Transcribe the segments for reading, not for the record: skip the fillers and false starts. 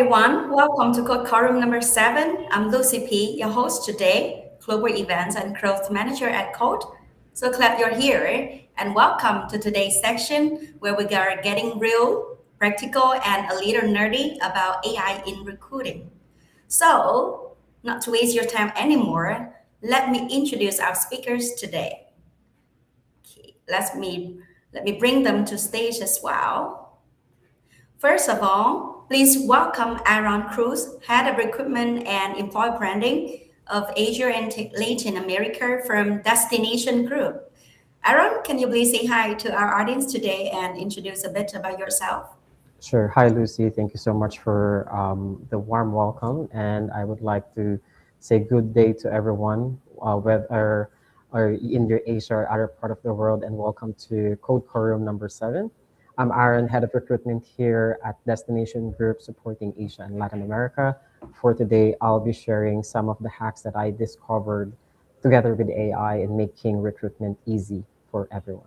everyone. Welcome to Quorum number 7. I'm Lucy P., your host today, Global Events and Growth Manager at Qode. So glad you're here and welcome to today's section where we are getting real, practical, and a little nerdy about AI in recruiting. So, not to waste your time anymore, let me introduce our speakers today. Okay, let me bring them to stage as well. First of all, please welcome Aaron Cruz, Head of Recruitment and Employee Branding of Asia and Latin America from Destination Group. Aaron, can you please say hi to our audience today and introduce a bit about yourself? Sure. Hi, Lucy. Thank you so much for the warm welcome. And I would like to say good day to everyone, whether or in your Asia or other part of the world, and welcome to Code Quorum number 7. I'm Aaron, Head of Recruitment here at Destination Group, supporting Asia and Latin America. For today, I'll be sharing some of the hacks that I discovered together with AI and making recruitment easy for everyone.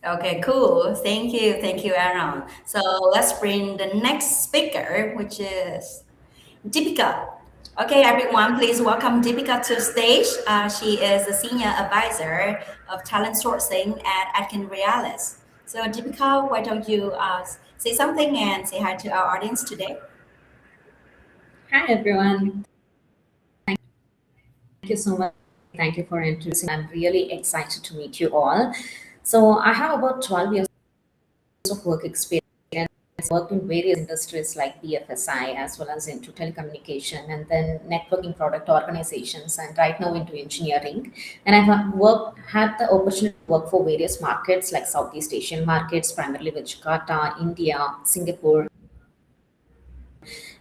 Okay, cool. Thank you, Aaron. So let's bring the next speaker, which is Deepika. Okay, everyone, please welcome Deepika to stage. She is a senior advisor of talent sourcing at Atkin Realis. So Deepika, why don't you say something and say hi to our audience today? Hi everyone. Thank you so much. Thank you for introducing. I'm really excited to meet you all. So I have about 12 years of work experience. I worked in various industries like BFSI as well as into telecommunication and then networking product organizations and right now into engineering. And I've had the opportunity to work for various markets like Southeast Asian markets, primarily with Jakarta, India, Singapore,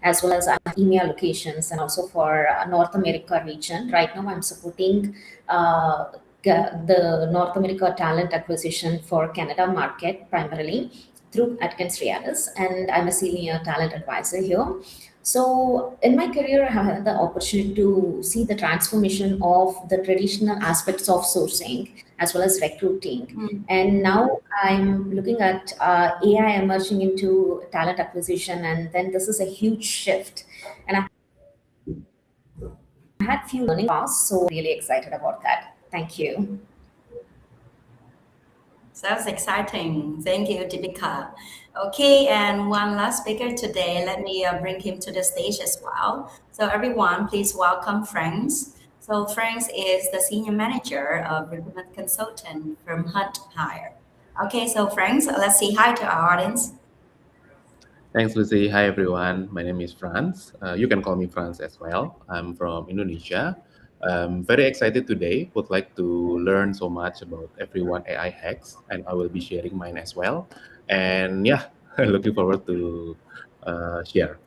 as well as EMEA locations and also for North America region. Right now, I'm supporting the North America talent acquisition for Canada market primarily through Atkins Realis, and I'm a senior talent advisor here. So in my career, I have had the opportunity to see the transformation of the traditional aspects of sourcing as well as recruiting. And now I'm looking at AI emerging into talent acquisition, and then this is a huge shift. And I had few learning paths, so really excited about that. Thank you. Sounds exciting. Thank you, Deepika. Okay, and one last speaker today. Let me bring him to the stage as well. So everyone, please welcome Franks. So Franks is the senior manager of recruitment consultant from Hunt Hire. Okay, so Franks, let's say hi to our audience. Thanks, Lucy. Hi, everyone. My name is Franz. You can call me Franz as well. I'm from Indonesia. I'm very excited today. Would like to learn so much about everyone AI hacks, and I will be sharing mine as well. And yeah, looking forward to share.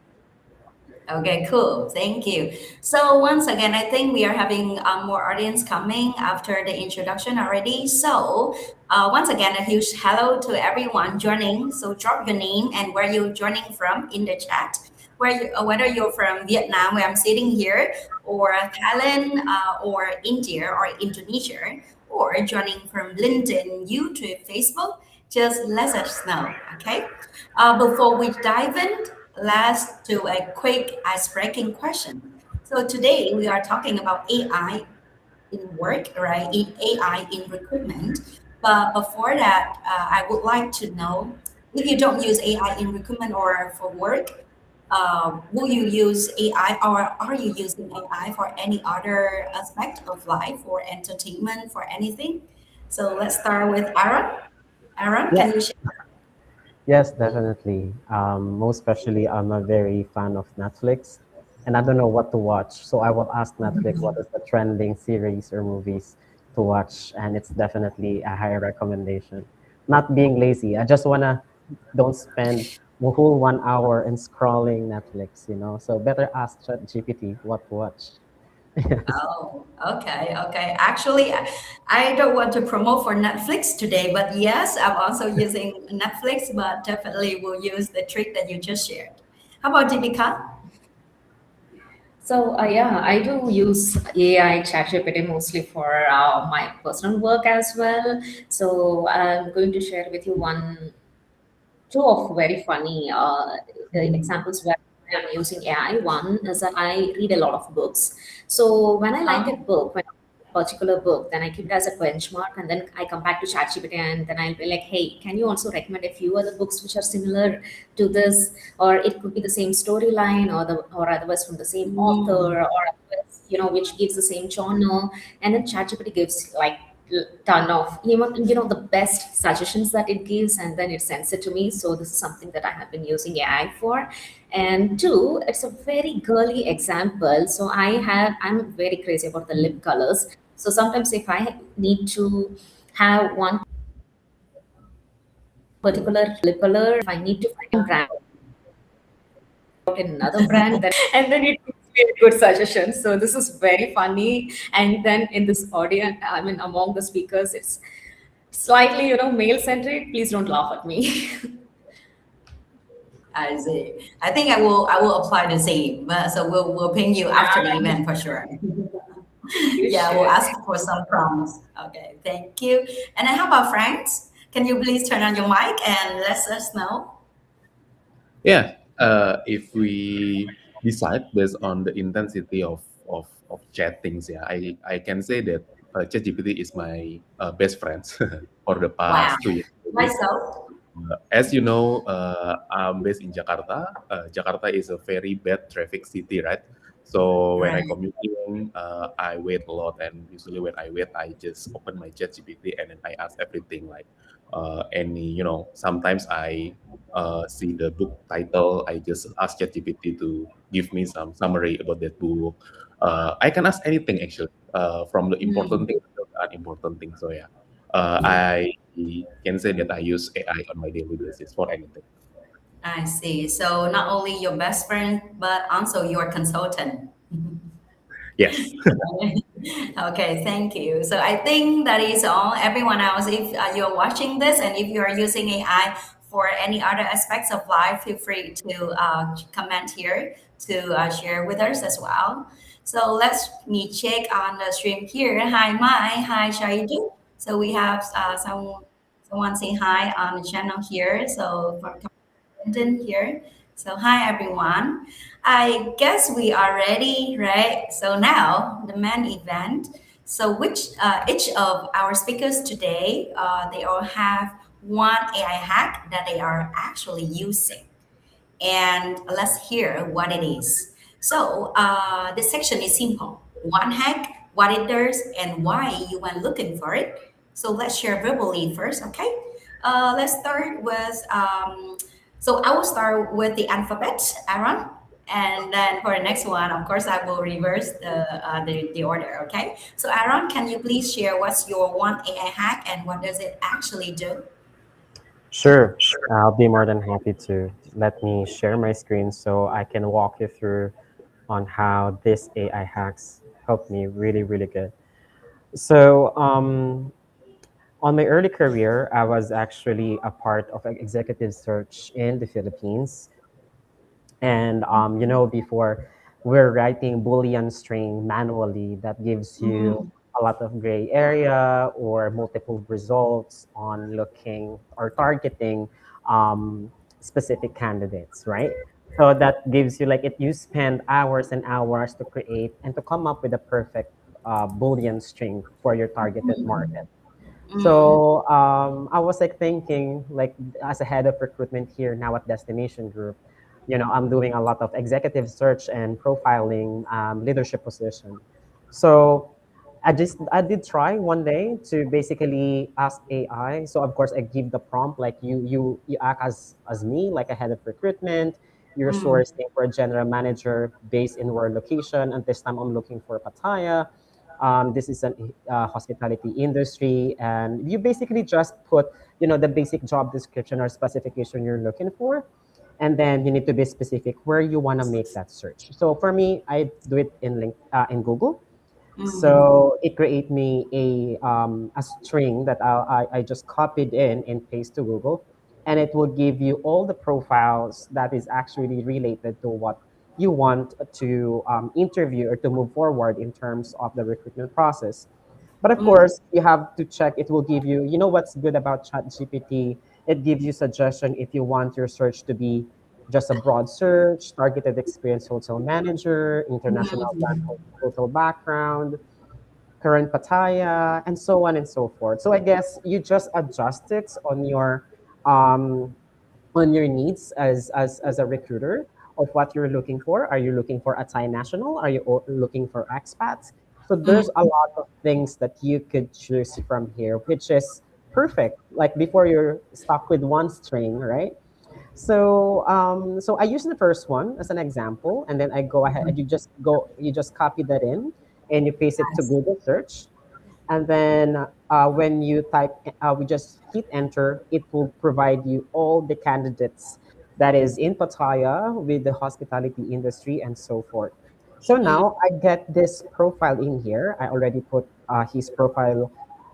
Okay, cool. Thank you. So once again, I think we are having more audience coming after the introduction already. So once again, a huge hello to everyone joining. So drop your name and where you're joining from in the chat. Whether you're from Vietnam, where I'm sitting here, or Thailand, or India, or Indonesia, or joining from LinkedIn, YouTube, Facebook, just let us know, okay? Before we dive in, let's do a quick ice-breaking question. So today we are talking about AI in work, right? AI in recruitment. But before that, I would like to know if you don't use AI in recruitment or for work, will you use AI or are you using AI for any other aspect of life or entertainment for anything? So let's start with Aaron. Aaron, Yeah. can you share? Yes, definitely. Most especially, I'm a very fan of Netflix, and I don't know what to watch. So I will ask Netflix what is the trending series or movies to watch, and it's definitely a high recommendation. Not being lazy, I just wanna don't spend the whole 1 hour in scrolling Netflix, So better ask ChatGPT what to watch. Yes. Oh, okay, okay. Actually, I don't want to promote for Netflix today, but yes, I'm also using Netflix, but definitely will use the trick that you just shared. How about Deepika? So yeah, I do use AI ChatGPT mostly for my personal work as well. So I'm going to share with you two of very funny examples where I'm using AI. One is that I read a lot of books. So when I like a Um, book, when particular book, then I keep it as a benchmark, and then I come back to ChatGPT, and then I'll be like, hey, can you also recommend a few other books which are similar to this, or it could be the same storyline, or otherwise from the same author, mm, or otherwise, which gives the same genre, and then ChatGPT gives like ton of the best suggestions that it gives, and then it sends it to me. So this is something that I have been using AI for. And two, it's a very girly example. So I'm very crazy about the lip colors. So sometimes if I need to have one particular lip color, if I need to find brand out in another brand, then and then it gives me a good suggestion. So this is very funny. And then in this audience, I mean among the speakers, it's slightly, male centric. Please don't laugh at me. I see. I think I will apply the same. So we'll ping you after the Yeah, event for sure. you Yeah, we'll should. ask for some prompts. Okay, thank you. And then how about Franks? Can you please turn on your mic and let us know? Yeah, if we decide based on the intensity of chattings, yeah, I can say that ChatGPT is my best friend for the Wow. past 2 years Why already. so? As you know, I'm based in Jakarta. Jakarta is a very bad traffic city, right? So when I Right. commuting, I wait a lot, and usually when I wait, I just open my ChatGPT and then I ask everything like sometimes I see the book title, I just ask ChatGPT to give me some summary about that book. I can ask anything actually, from the important Mm, thing to the unimportant thing. So yeah, I can say that I use AI on my daily basis for anything. I see. So not only your best friend, but also your consultant. Yes. Okay, thank you. So I think that is all. Everyone else, if you're watching this and if you are using AI for any other aspects of life, feel free to comment here to share with us as well. So let's me check on the stream here. Hi, Mai. Hi, Shaidu. So we have someone saying hi on the channel here. So from Brendan here. So hi everyone. I guess we are ready, right? So now the main event. So which each of our speakers today, they all have one AI hack that they are actually using, and let's hear what it is. So this section is simple. One hack, what it does, and why you went looking for it. So let's share verbally first, okay? Let's start with, so I will start with the alphabet, Aaron. And then for the next one, of course, I will reverse the order, okay? So Aaron, can you please share what's your one AI hack and what does it actually do? Sure, I'll be more than happy to. Let me share my screen so I can walk you through on how this AI hacks helped me really, really good. So, on my early career, I was actually a part of an executive search in the Philippines. And before we're writing Boolean string manually, that gives you Mm, a lot of gray area or multiple results on looking or targeting specific candidates, right? So that gives you like it. You spend hours and hours to create and to come up with a perfect Boolean string for your targeted market. mm, So I was like thinking, like as a head of recruitment here now at Destination Group, I'm doing a lot of executive search and profiling leadership position. So I did try one day to basically ask AI. So of course I give the prompt like you act as me like a head of recruitment. You're mm, sourcing for a general manager based in where location, and this time I'm looking for Pattaya. This is an hospitality industry, and you basically just put the basic job description or specification you're looking for, and then you need to be specific where you want to make that search. So for me, I do it in Google. mm. So it create me a string that I just copied in and paste to Google, and it will give you all the profiles that is actually related to what you want to interview or to move forward in terms of the recruitment process. But of Mm, course, you have to check. It will give you what's good about ChatGPT. It gives you suggestion if you want your search to be just a broad search, targeted experience hotel manager, international brand Mhm. hotel background, current Pattaya, and so on and so forth. So I guess you just adjust it um, on your needs as a recruiter of what you're looking for. Are you looking for a Thai national? Are you looking for expats? So there's a lot of things that you could choose from here, which is perfect. Like before, you're stuck with one string, right? So I use the first one as an example, and then I go ahead and you just copy that in, and you paste it to Nice. Google search, and then when you type, we just hit enter, it will provide you all the candidates that is in Pattaya with the hospitality industry and so forth. So now I get this profile in here. I already put his profile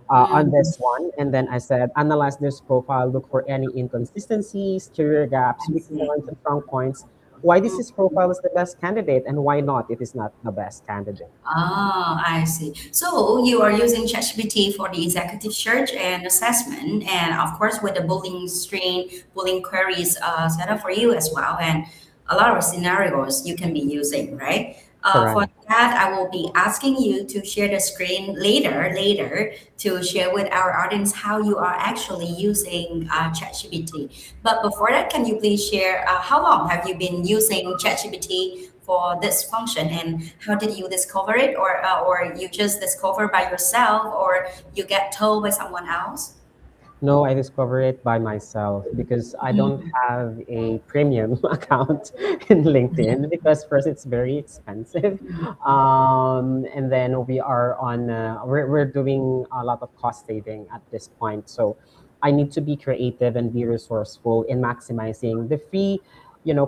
on this Mm, one. And then I said, analyze this profile, look for any inconsistencies, career gaps, I weak see. points, and strong points. Why this is profile is the best candidate and why not it is not the best candidate. Ah, I see. So you are using ChatGPT for the executive search and assessment, and of course with the Boolean string, Boolean queries set up for you as well, and a lot of scenarios you can be using, right? For Correct. that, I will be asking you to share the screen later to share with our audience how you are actually using ChatGPT. But before that, can you please share how long have you been using ChatGPT for this function, and how did you discover it, or you just discover by yourself, or you get told by someone else? No, I discovered it by myself because I don't Mm, have a premium account in LinkedIn because first it's very expensive, and then we're doing a lot of cost saving at this point. So I need to be creative and be resourceful in maximizing the free,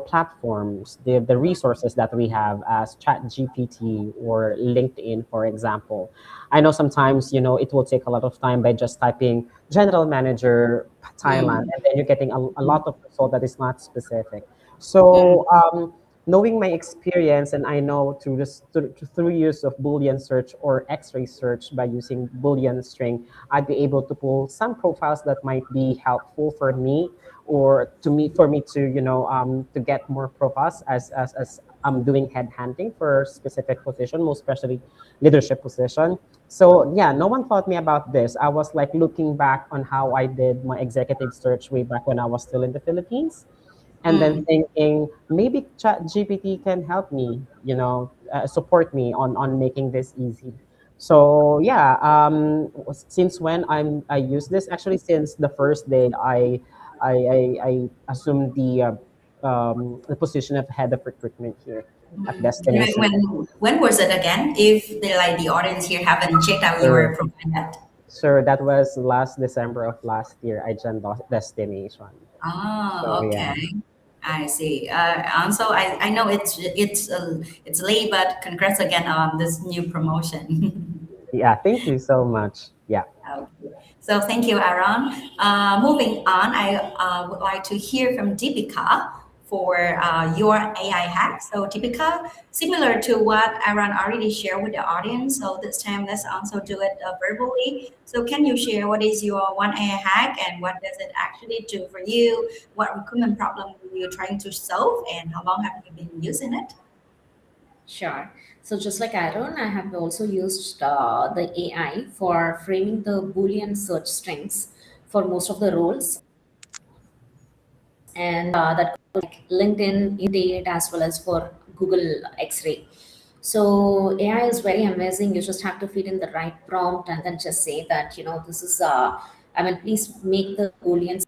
platforms, the resources that we have as ChatGPT or LinkedIn, for example. I know sometimes, it will take a lot of time by just typing general manager Thailand, mm, and then you're getting a mm, lot of result that is not specific. mm, So, knowing my experience, and I know through use of Boolean search or X-ray search by using Boolean string, I'd be able to pull some profiles that might be helpful for me or for me to to get more profiles as I'm doing headhunting for specific position, most especially leadership position. So yeah, no one taught me about this. I was like looking back on how I did my executive search way back when I was still in the Philippines, and then mm. thinking maybe Chat GPT can help me, support me on making this easy. So yeah, since when I use this, actually since the first day I assumed the position of head of recruitment here at And Destination. when was it again? If the audience here haven't checked out Sure. your profile yet. Sure, that was last December of last year. I joined Destination. So Ah, yeah, okay. I see. Also, I know it's late, but congrats again on this new promotion. yeah. Thank you so much. Yeah. Okay. So thank you, Aaron. Moving on, I would like to hear from Deepika for your AI hack. So Deepika, similar to what Aaron already shared with the audience, so this time let's also do it verbally. So can you share what is your one AI hack and what does it actually do for you? What recruitment problem are you trying to solve, and how long have you been using it? Sure. So just like Aaron, I have also used the AI for framing the Boolean search strings for most of the roles, and that like LinkedIn, Indeed, as well as for Google X-ray. So AI is very amazing. You just have to feed in the right prompt and then just say that this is I mean, please make the Boolean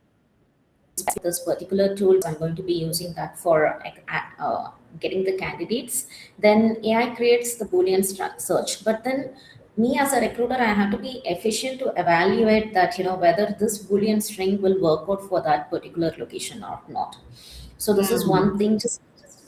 this particular tool. I'm going to be using that for getting the candidates. Then AI creates the Boolean search. But then me as a recruiter, I have to be efficient to evaluate that, whether this Boolean string will work out for that particular location or not. So this is one Mm, thing. Just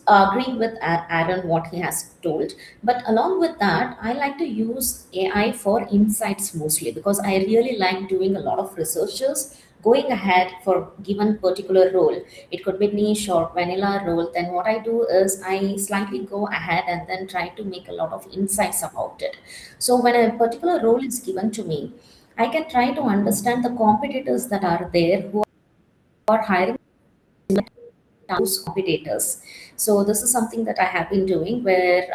agreeing with Aaron what he has told. But along with that, I like to use AI for insights mostly because I really like doing a lot of researches going ahead for given particular role. It could be niche or vanilla role. Then what I do is I slightly go ahead and then try to make a lot of insights about it. So when a particular role is given to me, I can try to understand the competitors that are there who are hiring those competitors. So this is something that I have been doing, where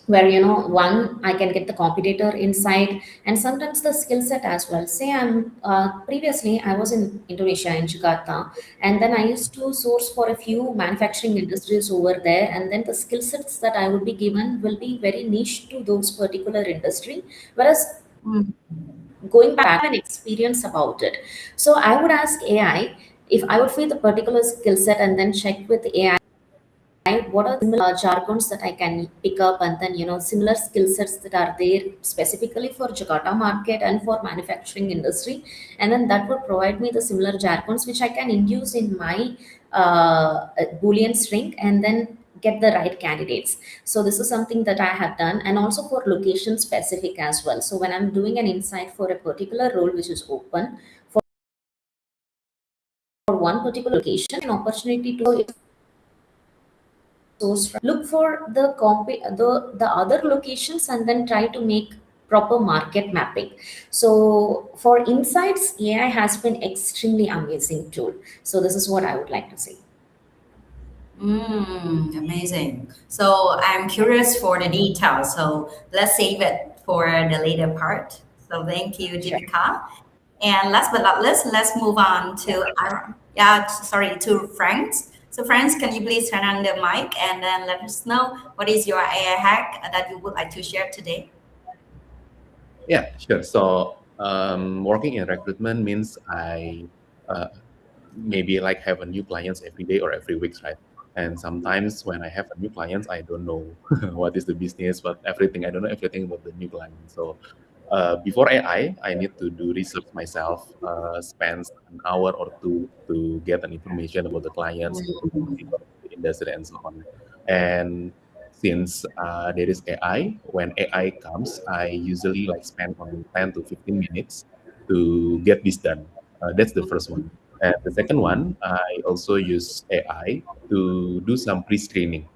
one, I can get the competitor inside, and sometimes the skill set as well. Say I'm previously I was in Indonesia, in Jakarta, and then I used to source for a few manufacturing industries over there, and then the skill sets that I would be given will be very niche to those particular industry, whereas Mm. going back and experience about it. So I would ask AI if I would feel the particular skill set, and then check with AI what are the similar jargons that I can pick up, and then similar skill sets that are there specifically for Jakarta market and for manufacturing industry, and then that would provide me the similar jargons which I can induce in my Boolean string, and then get the right candidates. So this is something that I have done, and also for location specific as well. So when I'm doing an insight for a particular role which is open for one particular location, an opportunity to source from, look for the other locations, and then try to make proper market mapping. So for insights, AI has been extremely amazing tool. So this is what I would like to say. Amazing. So I'm curious for the details. So let's save it for the later part. So thank you, Sure. Deepika. And last but not least, let's move on to sorry, to Franz. So Franz, can you please turn on the mic and then let us know what is your AI hack that you would like to share today? Yeah, sure. So working in recruitment means I maybe like have a new clients every day or every week, right? And sometimes when I have a new clients, I don't know what is the business, but everything I don't know everything about the new client. So before AI, I need to do research myself, spend an hour or two to get an information about the clients, about the company, about the industry, and so on. And since there is AI, when AI comes, I usually like spend only 10 to 15 minutes to get this done. That's the first one. And the second one, I also use AI to do some pre-screening.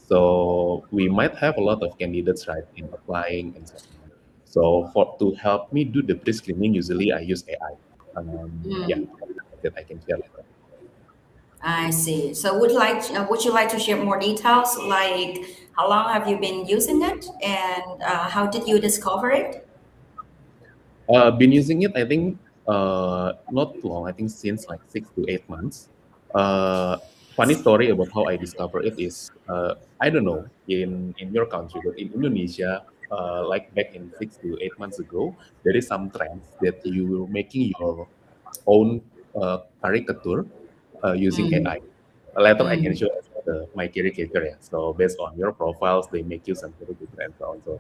So we might have a lot of candidates, right, in applying and so on. So for to help me do the pre-screening, usually I use AI. Yeah, Mm, that I can share later. I see. So would you like to share more details, like how long have you been using it and how did you discover it? Been using it, I think, not long. I think since like 6 to 8 months. Uh, Funny story about how I discovered it is, I don't know in your country, but in Indonesia, like back in 6 to 8 months ago, there is some trends that you making your own caricature using Mm, AI. Later, I can mm, show as well my caricature. Yeah. So based on your profiles, they make you some caricature and so on. So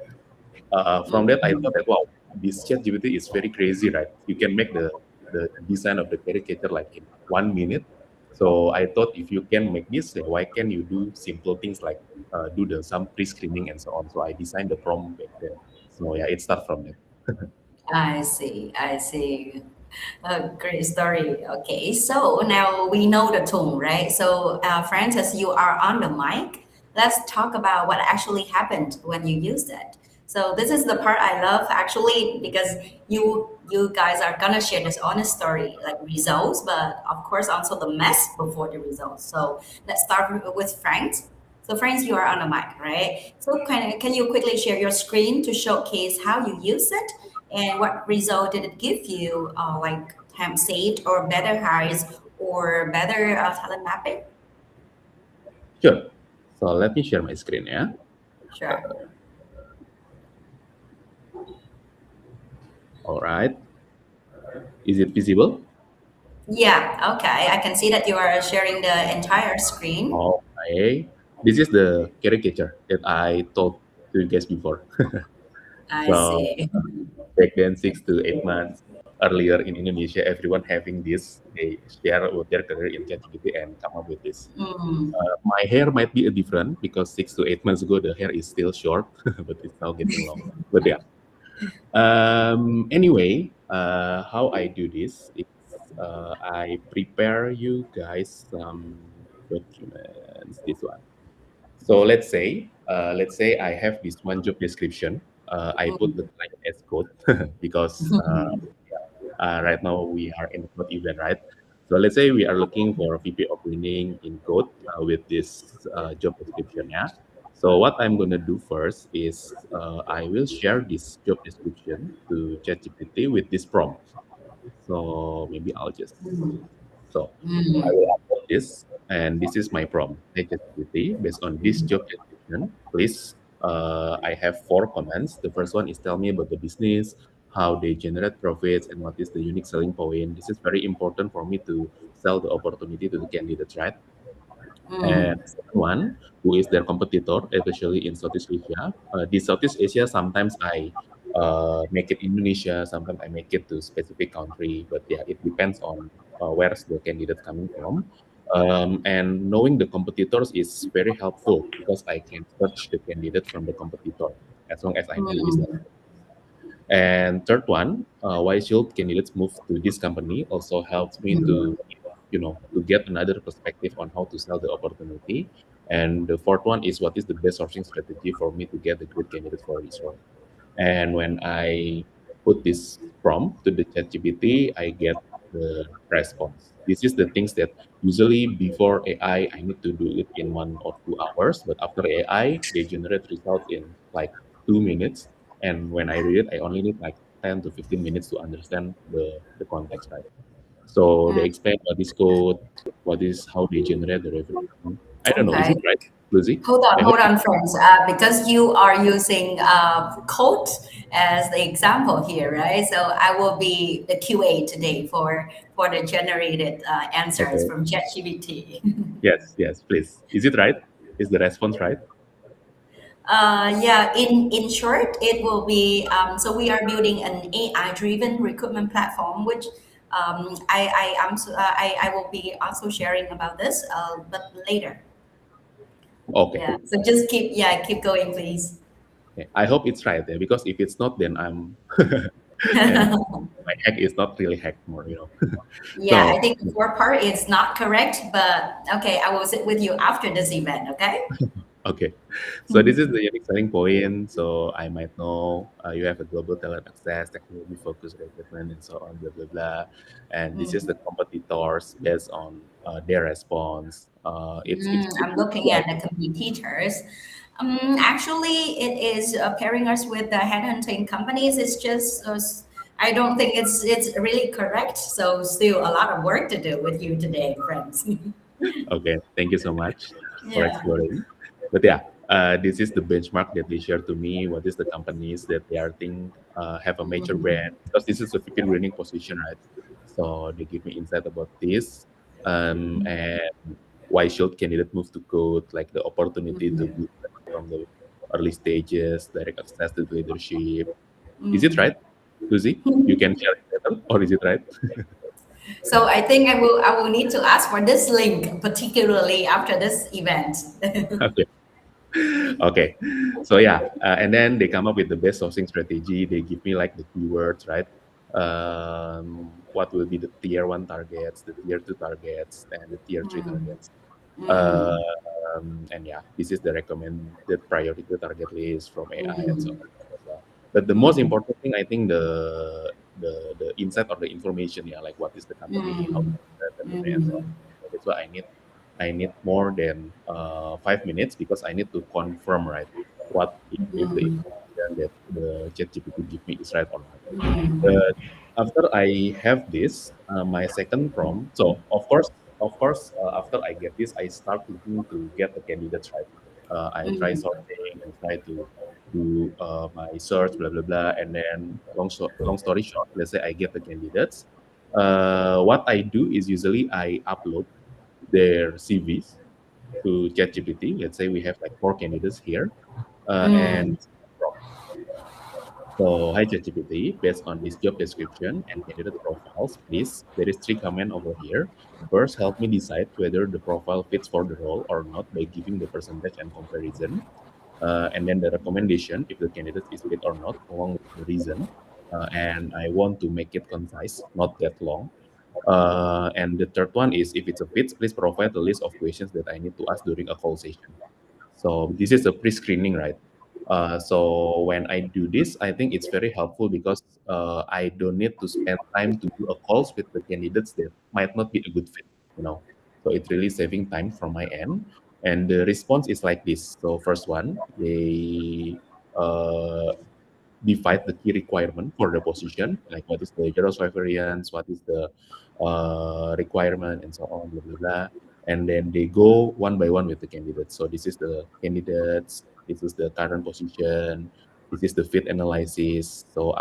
from that, I thought mm. that wow, this ChatGPT is very crazy, right? You can make the design of the caricature like in 1 minute. So I thought if you can make this, then why can you do simple things like do the some pre-screening and so on? So I designed the prompt back then. So yeah, it starts from that. I see. I see. A great story. Okay, so now we know the tool, right? So, Francis, you are on the mic. Let's talk about what actually happened when you used it. So, this is the part I love actually because you guys are gonna share this honest story, like results, but of course also the mess before the results. So, let's start with Frank. So, Frank, you are on the mic, right? So, can you quickly share your screen to showcase how you use it and what result did it give you, like time saved or better hires or better talent mapping? Sure. So let me share my screen. Yeah. Sure. All right. Is it visible? Yeah, okay. I can see that you are sharing the entire screen. Okay. This is the caricature that I told to you guys before. I So see. back then 6 to 8 months earlier in Indonesia, everyone having this, they share about their career in ChatGPT and come up with this. Mm, My hair might be different because 6 to 8 months ago the hair is still short, but it's now getting long. But yeah. Anyway, how I do this is I prepare you guys some documents. This one. So let's say I have this one job description. I put the mm, client as code because right now we are in a code event, right? So let's say we are looking for a VP of cleaning in Code with this job description. Yeah. So what I'm gonna do first is I will share this job description to ChatGPT with this prompt. So maybe I'll just so I will upload this, and this is my prompt. Hey ChatGPT, based on this job description, please. I have four comments. The first one is tell me about the business, how they generate profits, and what is the unique selling point. This is very important for me to sell the opportunity to the candidates, right? And Mm, second one, who is their competitor, especially in Southeast Asia. Di Southeast Asia, sometimes I make it Indonesia, sometimes I make it to specific country, but yeah, it depends on where's the candidate coming from. And knowing the competitors is very helpful because I can search the candidate from the competitor as long as I know who is that. mm, And third one, why should candidates move to this company also helps me to, mm, to get another perspective on how to sell the opportunity. And the fourth one is what is the best sourcing strategy for me to get the great candidate for this role. And when I put this prompt to the ChatGPT, I get the response. This is the things that usually before AI, I need to do it in 1 or 2 hours, but after AI, they generate results in like 2 minutes. And when I read it, I only need like 10 to 15 minutes to understand the context, right? So they mm. explain what is code, what is how they generate the revenue. I don't know, is Okay. it right, Lucy? I hope. Hold on, friends. Because you are using code as the example here, right? So I will be the QA today for the generated answers Okay. from ChatGPT. Yes, yes, please. Is it right? Is the response right? Yeah, in short, it will be so we are building an AI driven recruitment platform, which I will be also sharing about this, but later. Okay. Yeah. So just keep going, please. Okay. I hope it's right there because if it's not, then I'm and my hack is not really hack more. Yeah, I So think the fourth part is not correct, but okay, I will sit with you after this event, okay? okay, so this is the unique selling point. So I might know you have a global talent access, technology focused recruitment, and so on, blah blah blah. And this is the Mm. competitors based on their response. It's I'm looking at the competitors. Actually, it is pairing us with the headhunting companies. It's just, I don't think it's really correct. So still a lot of work to do with you today, friends. Okay, thank you so much for Yeah. exploring. But yeah, this is the benchmark that they share to me. What is the companies that they are think have a major brand? Because this is a VP winning position, right? So they give me insight about this, and why should candidate move to code? Like the opportunity to build from the early stages, direct access to leadership. Is it right, Lucy? You can share it better, or is it right? So I think I will need to ask for this link, particularly after this event. Okay. Okay, so yeah, and then they come up with the best sourcing strategy. They give me like the keywords, right? What will be the tier one targets, the tier two targets, and the tier three targets. Mm, And yeah, this is the recommended priority target list from AI and so mm, on. Blah, blah. But the most important thing, I think, the insight or the information, yeah, like what is the company, how mm, and so on. mm, So that's why I need more than 5 minutes because I need to confirm, right, what if the mm, information that the ChatGPT give me is right or not. mm, But after I have this, my second prompt. So of course, after I get this, I start looking to get the candidates right. I try mm, sorting and try to do my search, blah blah blah, and then long story short, let's say I get the candidates. What I do is usually I upload their CVs to ChatGPT. Let's say we have like four candidates here, and mm, so, hi ChatGPT, based on this job description and candidate profiles, please, there is three comment over here. First, help me decide whether the profile fits for the role or not by giving the percentage and comparison. And then the recommendation, if the candidate is fit or not, along with the reason. And I want to make it concise, not that long. And the third one is if it's a fit, please provide a list of questions that I need to ask during a call session. So this is a pre-screening, right? So when I do this, I think it's very helpful because I don't need to spend time to do a calls with the candidates that might not be a good fit, you know. So it's really saving time from my end. And the response is like this. So first one, they uh, divide the key requirement for the position, like what is the zero variance, what is the requirement, and so on, blah, blah, blah. And then they go one by one with the candidates. So this is the candidates, this is the current position, this is the fit analysis. So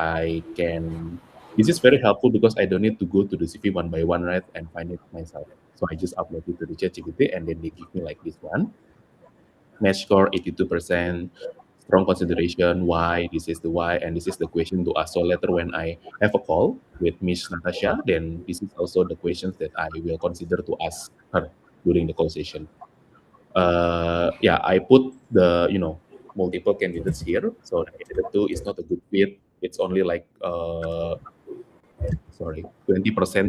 this is very helpful because I don't need to go to the CV one by one, right, and find it myself. So I just upload it to the ChatGPT and then they give me like this one match score 82%, strong consideration, why, this is the why, and this is the question to ask. So later when I have a call with Miss Natasha, then this is also the questions that I will consider to ask her during the call session. Yeah, I put the, multiple candidates here. So the candidate two is not a good fit. It's only like, 20%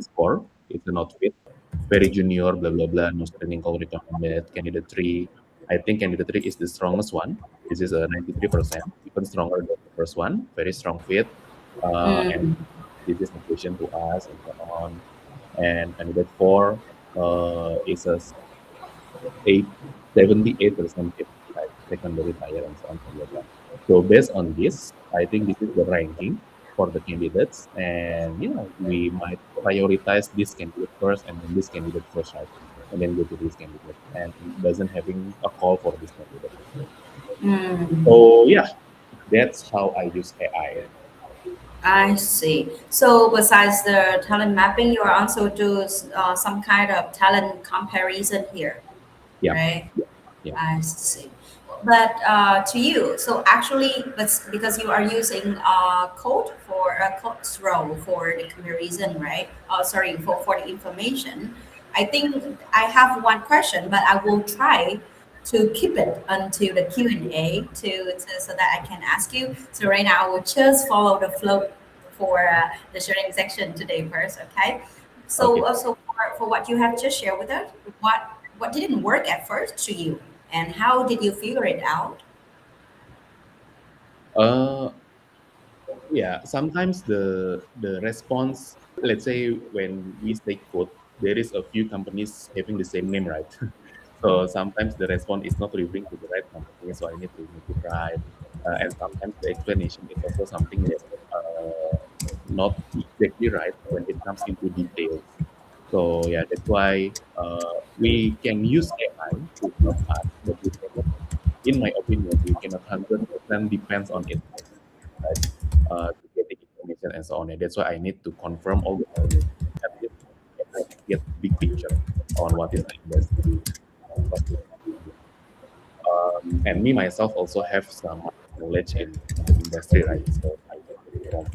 score. It's not fit, very junior, blah blah blah, no screening call recommended. Candidate three, I think candidate three is the strongest one. This is a 93%, even stronger than the first one. Very strong fit, and Mm. this is the question to us and so on. And candidate four is a 78% fit, like secondary tier and so on, blah blah blah. So based on this, I think this is the ranking for the candidates, and we might prioritize this candidate first, and then this candidate first, right, and then go to this candidate, and doesn't having a call for this candidate. Mm. So yeah, that's how I use AI. I see. So besides the talent mapping, you are also do some kind of talent comparison here, Yeah, right? yeah. I see. But to you, so actually, but because you are using code for a code row for the comparison, right? Sorry, for the information. I think I have one question, but I will try to keep it until the Q&A so that I can ask you. So right now, I will just follow the flow for the sharing section today first, okay? So Okay. also for what you have just shared with us, what didn't work at first to you, and how did you figure it out? Uh, yeah. Sometimes the response, let's say when we say code, there is a few companies having the same name, right? So sometimes the response is not referring to the right company, so I need to make it right. And sometimes the explanation is also something that not exactly right when it comes into details. So yeah, that's why we can use AI to help us, but we cannot, in my opinion, we cannot 100% depends on it, right? To get the information and so on. And that's why I need to confirm all the information. At least I can get big picture on what is the industry, what is and me myself also have some knowledge in the industry, right? So I can from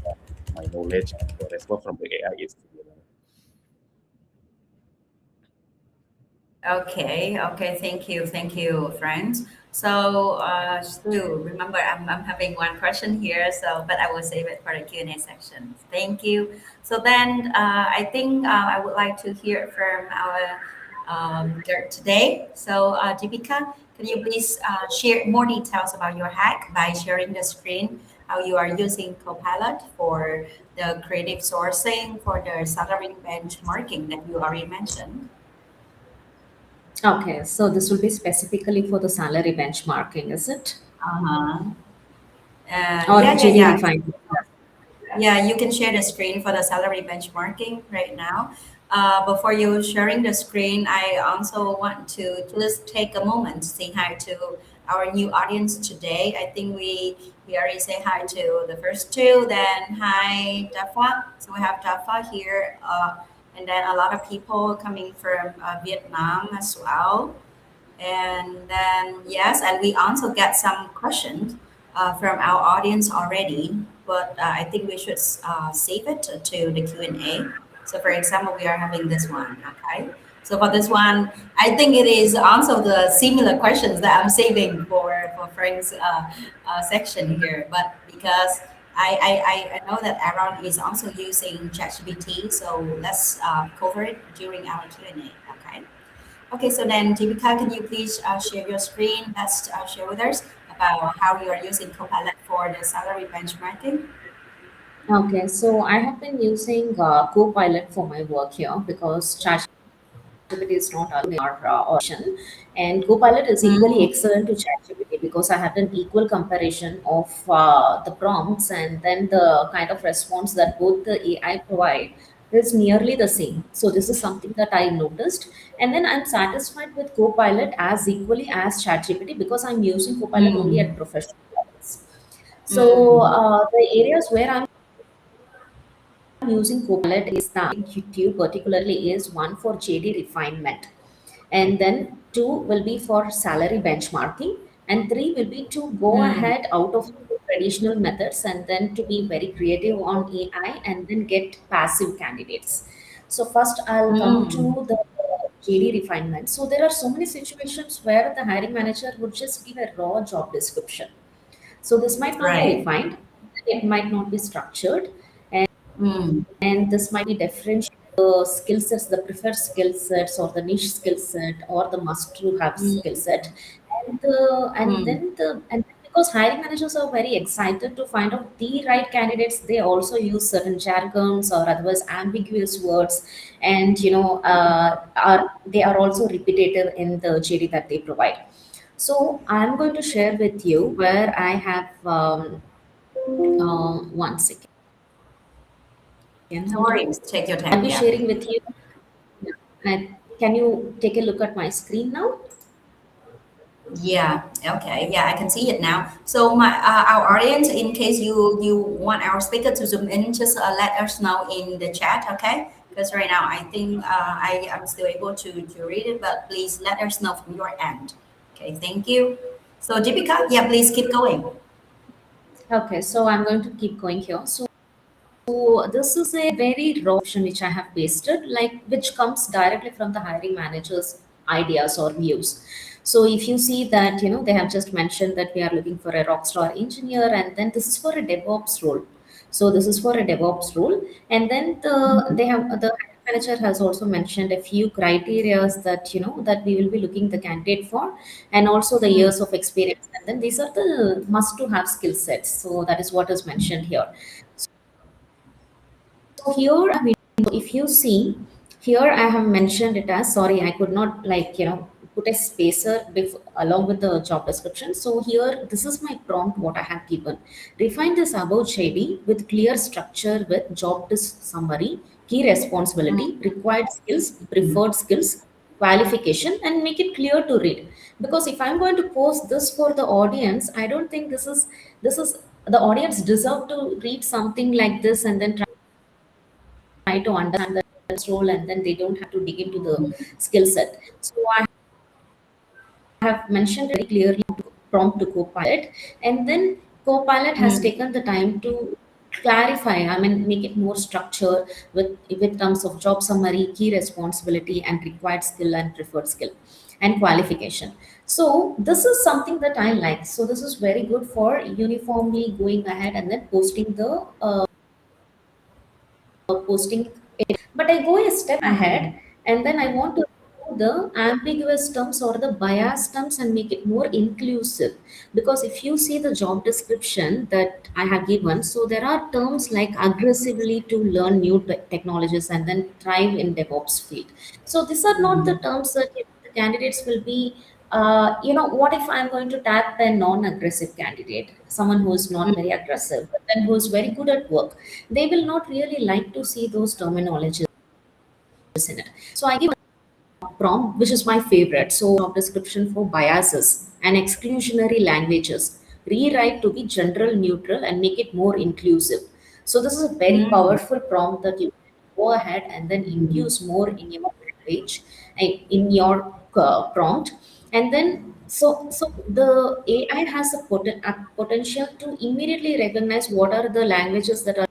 my knowledge and the response from the AI is similar. Okay, okay, thank you, friends. So, still remember, I'm having one question here, so but I will save it for the Q&A section. Thank you. So then, I think I would like to hear from our guest today. So, Deepika, can you please share more details about your hack by sharing the screen, how you are using Copilot for the creative sourcing, for the salary benchmarking that you already mentioned? Okay, so this will be specifically for the salary benchmarking, is it? Uh-huh. Or Yeah, yeah, JD yeah. refinement? Yeah, you can share the screen for the salary benchmarking right now. Before you sharing the screen, I also want to just take a moment to say hi to our new audience today. I think we already say hi to the first two. Then hi Dafa. So we have Dafa here, and then a lot of people coming from Vietnam as well. And then, yes, and we also get some questions from our audience already, but I think we should save it to the Q&A. So for example, we are having this one, okay? So for this one, I think it is also the similar questions that I'm saving for Frank's section here, but because I know that Aaron is also using ChatGPT, so let's cover it during our Q&A, okay? Okay, so then Jivika, can you please share your screen? Let's share with us about how you are using Copilot for the salary benchmarking? Okay, so I have been using Copilot for my work here because ChatGPT is not allowed in our option, and Copilot is equally Mm, excellent to ChatGPT because I had an equal comparison of the prompts and then the kind of response that both the AI provide is nearly the same. So this is something that I noticed, and then I'm satisfied with Copilot as equally as ChatGPT because I'm using Copilot only mm, at professional levels. So mm, the areas where I'm using Copilot is that two particularly is one for JD refinement, and then two will be for salary benchmarking, and three will be to go mm, ahead out of the traditional methods and then to be very creative on AI and then get passive candidates. So first I'll come mm. to the JD refinement. So there are so many situations where the hiring manager would just give a raw job description. So this might not be Right. refined, it might not be structured, Mm, and this might be differentiate the skill sets, the preferred skill sets, or the niche skill set, or the must-to-have skill mm, set, mm, and because hiring managers are very excited to find out the right candidates, they also use certain jargons or otherwise ambiguous words, and are they are also repetitive in the JD that they provide. So I'm going to share with you where I have 1 second. no worries. Take your I'll time. be Yeah. sharing with you. Yeah. Can you take a look at my screen now? Yeah. Okay. Yeah, I can see it now. So my our audience, in case you want our speaker to zoom in, just let us know in the chat. Okay. Because right now I think I am still able to read it, but please let us know from your end. Okay. Thank you. So Deepika, yeah, please keep going. Okay, so I'm going to keep going here. So this is a very raw option which I have pasted, like which comes directly from the hiring manager's ideas or views. So if you see that, they have just mentioned that we are looking for a rockstar engineer, and then this is for a DevOps role. So this is for a DevOps role, and then the hiring manager has also mentioned a few criterias that that we will be looking the candidate for, and also the Mm, years of experience, and then these are the must to have skill sets. So that is what is mentioned here. So here, if you see, here I have mentioned it as, sorry, I could not put a spacer along with the job description. So here, this is my prompt what I have given. Refine this above JD with clear structure with summary, key responsibility, mm, required skills, preferred skills, qualification, and make it clear to read. Because if I'm going to post this for the audience, I don't think this is the audience deserve to read something like this and then try to understand the role, and then they don't have to dig into the skill set. So I have mentioned very clearly to prompt to Copilot, and then Copilot has mm, taken the time to clarify, I mean, make it more structured with terms of job summary, key responsibility, and required skill and preferred skill and qualification. So this is something that I like. So this is very good for uniformly going ahead and then posting it. But I go a step ahead, and then I want to remove the ambiguous terms or the bias terms and make it more inclusive. Because if you see the job description that I have given, so there are terms like aggressively to learn new technologies and then thrive in DevOps field. So these are not the terms that the candidates will be. What if I'm going to tap a non-aggressive candidate, someone who is not very aggressive, but then who is very good at work? They will not really like to see those terminologies in it. So I give a prompt, which is my favorite. So job description for biases and exclusionary languages. Rewrite to be general neutral and make it more inclusive. So this is a very mm, powerful prompt that you can go ahead and then induce more in your language, in your prompt, and then so the AI has a potential to immediately recognize what are the languages that are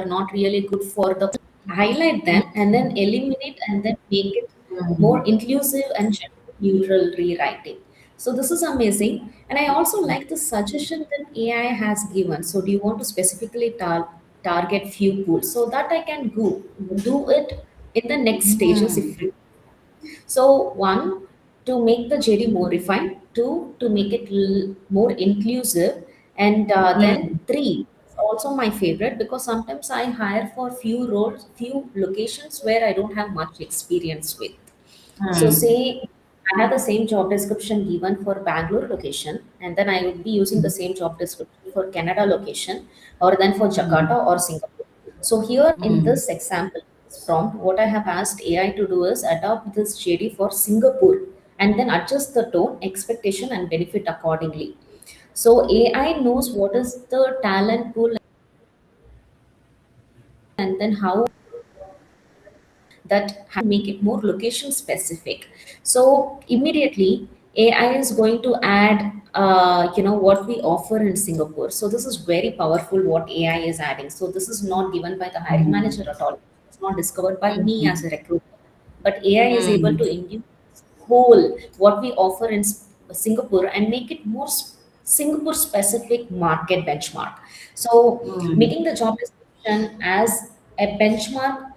not really good for the highlight them and then eliminate and then make it more mm, inclusive and gender neutral rewriting. So this is amazing, and I also like the suggestion that AI has given. So do you want to specifically target few pools so that I can do it in the next stages if mm, so one, to make the JD more refined, Two, to make it more inclusive, and then Mm, three is also my favorite because sometimes I hire for few roles, few locations where I don't have much experience with. So mm, say I have the same job description given for Bangalore location, and then I would be using the same job description for Canada location, or then for mm, Jakarta or Singapore. So here in mm, this example, this prompt, what I have asked AI to do is adopt this JD for Singapore and then adjust the tone, expectation, and benefit accordingly. So AI knows what is the talent pool and then how that make it more location specific. So immediately AI is going to add what we offer in Singapore. So this is very powerful what AI is adding. So this is not given by the hiring mm, manager at all. It's not discovered by me as mm, a recruiter, but AI is able to mm, induce whole what we offer in Singapore and make it more Singapore specific market benchmark. So mm, making the job description as a benchmark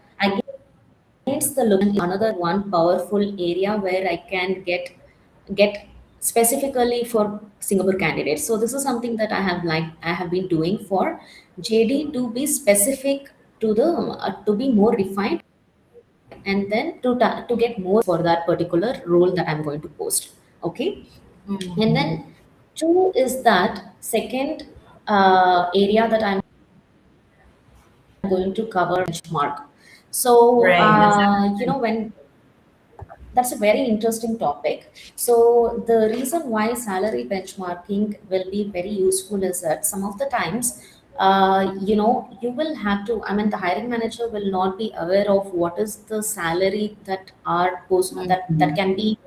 against the location is another one powerful area where I can get specifically for Singapore candidates. So this is something that I have been doing for JD to be specific to the to be more refined, and then to get more for that particular role that I'm going to post. Okay, and mm. then two is that second area that I'm going to cover benchmark. So Right, that's when that's a very interesting topic. So the reason why salary benchmarking will be very useful is that some of the times, you will have to. I mean, the hiring manager will not be aware of what is the salary that are post that Mhm. can be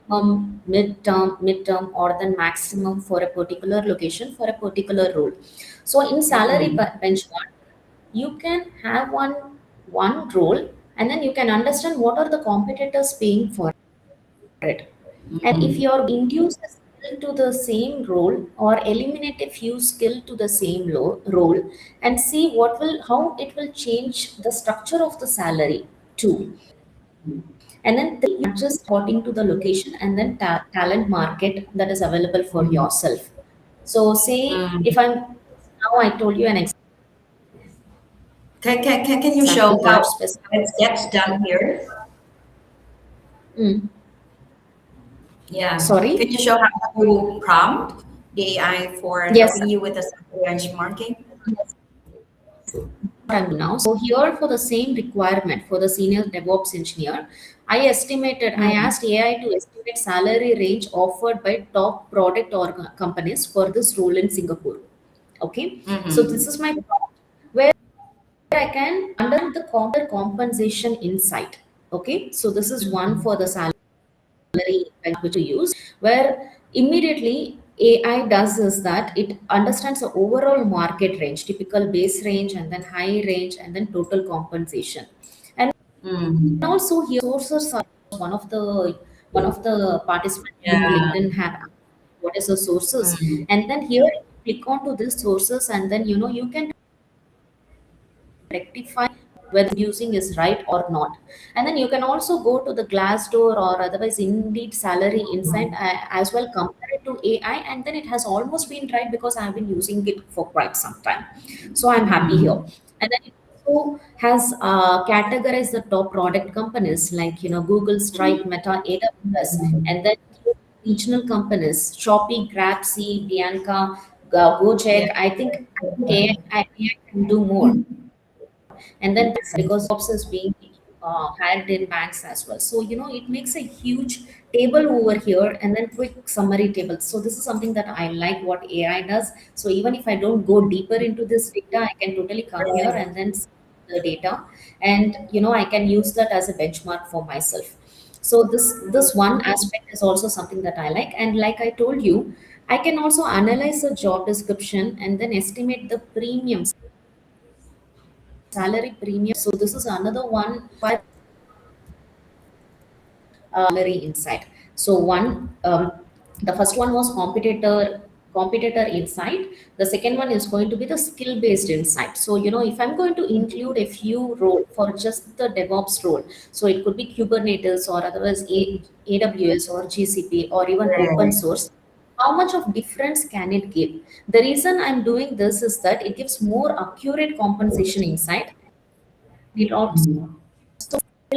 midterm, or then maximum for a particular location for a particular role. So in salary Mm, benchmark, you can have one role, and then you can understand what are the competitors paying for it. And if mm, you're induce a skill to the same role or eliminate a few skill to the same role, and see what will how it will change the structure of the salary too. And then three, adjust according to the location and then talent market that is available for mm, yourself. So say if mm. I'm now I told you an Can you show example how where specific. it gets done here? Mm, Yeah. sorry. Can you show how to prompt the AI for Yes. helping you with the salary benchmarking? I'm now. So here for the same requirement for the senior DevOps engineer, I Mm, asked AI to estimate salary range offered by top product or companies for this role in Singapore. Okay. So this mm-hmm. is my prompt where I can under the compensation insight. Okay. So this is one for the salary which to use, where immediately AI does is that it understands the overall market range, typical base range, and then high range, and then total compensation. And Mm, also here sources are one of the participants in yeah. LinkedIn have asked what is the sources, Mm, and then here click on to this sources, and then you can rectify whether using is right or not. And then you can also go to the Glassdoor or otherwise Indeed salary insight as well, compare it to AI, and then it has almost been right because I have been using it for quite some time. So I'm happy here. mm, And then it also has categorized the top product companies like Google, Stripe, Meta, AWS, and then regional companies, Shopee, Grabsy, Bianca, yeah. Gojek. I think AI can do more, and then because jobs is being hired in banks as well. So it makes a huge table over here and then quick summary table. So this is something that I like what AI does. So even if I don't go deeper into this data, I can totally come here Right. and then see the data, and I can use that as a benchmark for myself. So this one aspect is also something that I like. And like I told you, I can also analyze the job description and then estimate the premium salary premium. So this is another one for salary insight. So the first one was competitor insight. The second one is going to be the skill based insight. So if I'm going to include a few role for just the DevOps role, so it could be Kubernetes or otherwise AWS or GCP or even open Right. source. how much of difference can it give? The reason I'm doing this is that it gives more accurate compensation insight. It also Mhm.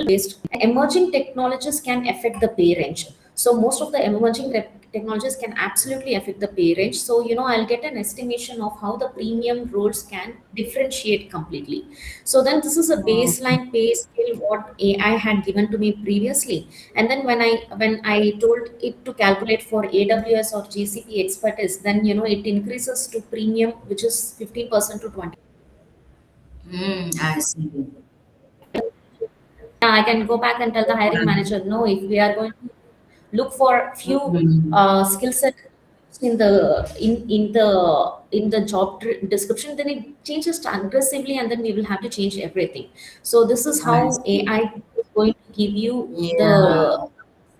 based emerging technologies can affect the pay range. So most of the emerging technologies can absolutely affect the pay range. So I'll get an estimation of how the premium roles can differentiate completely. So then this is a Mhm. baseline pay scale what AI had given to me previously. And then when I told it to calculate for AWS or GCP expertise, then it increases to premium, which is 15% to 20. I see. I can go back and tell the hiring manager, no, if we are going to look for few Mhm. skill set in the job description, then it changes aggressively, and then we will have to change everything. So this is I how see. AI is going to give you the Yeah.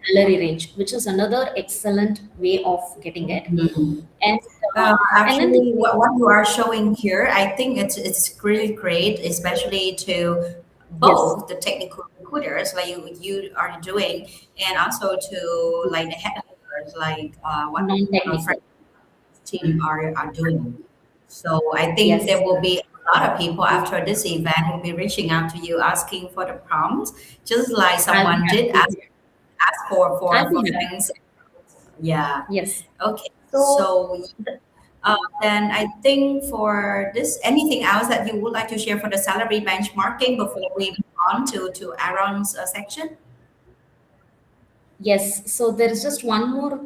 salary range, which is another excellent way of getting it. Mhm. And and then the Actually, what you are showing here, I think it's really great, especially to yes, both the technical recruiters like you are doing, and also to like the headhunters, like what non-technical. Fred's team are doing. So I think Yes, there will be a lot of people after this event will be reaching out to you asking for the prompts, just like I'll be someone did happy to ask hear. ask for I'll be happy. things. Yeah. Yes. Okay. So So then I think for this, anything else that you would like to share for the salary benchmarking before we move on to Aaron's section? yes, so there is just one more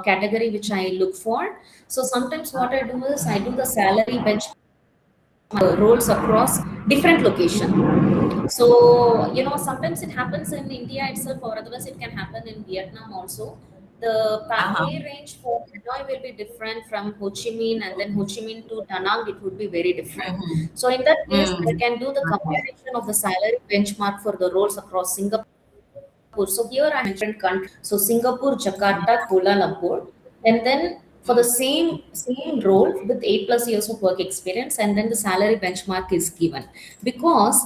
category which I look for. So sometimes what I do is I do the salary bench roles across different location. So sometimes it happens in India itself, or otherwise it can happen in Vietnam also. The Uh-huh. pay range for Hanoi will be different from Ho Chi Minh, and then Ho Chi Minh to Da Nang it would be very different. Mm-hmm. So in that case, I Mm. can do the comparison of the salary benchmark for the roles across Singapore. So here I mentioned countries. So Singapore, Jakarta, Kuala Lumpur, and then for the same role with 8+ years of work experience, and then the salary benchmark is given because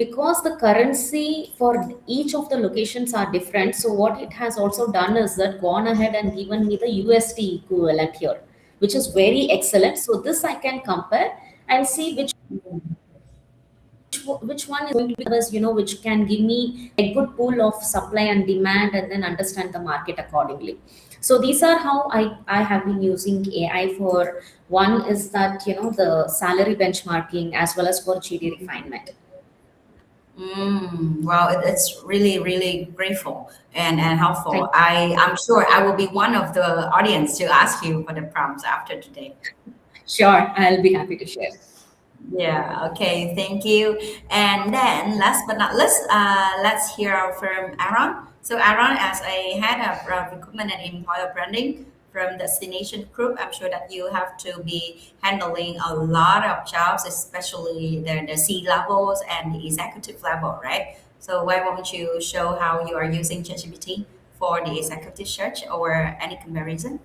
the currency for each of the locations are different. So what it has also done is that gone ahead and given me the USD equivalent here, which is very excellent. So this I can compare and see which one is going to be the best, which can give me a good pool of supply and demand, and then understand the market accordingly. So these are how I have been using AI for. One is that the salary benchmarking as well as for GD refinement. Wow, it's really, really grateful and helpful. Thank I'm sure I will be one of the audience to ask you for the prompts after today. Sure, I'll be happy to share. Yeah, okay, thank you. And then last but not least, let's hear from Aaron. So Aaron, as a head of recruitment and employer branding from Destination Group, I'm sure that you have to be handling a lot of jobs, especially the C levels and the executive level, right? So why won't you show how you are using ChatGPT for the executive search or any comparison?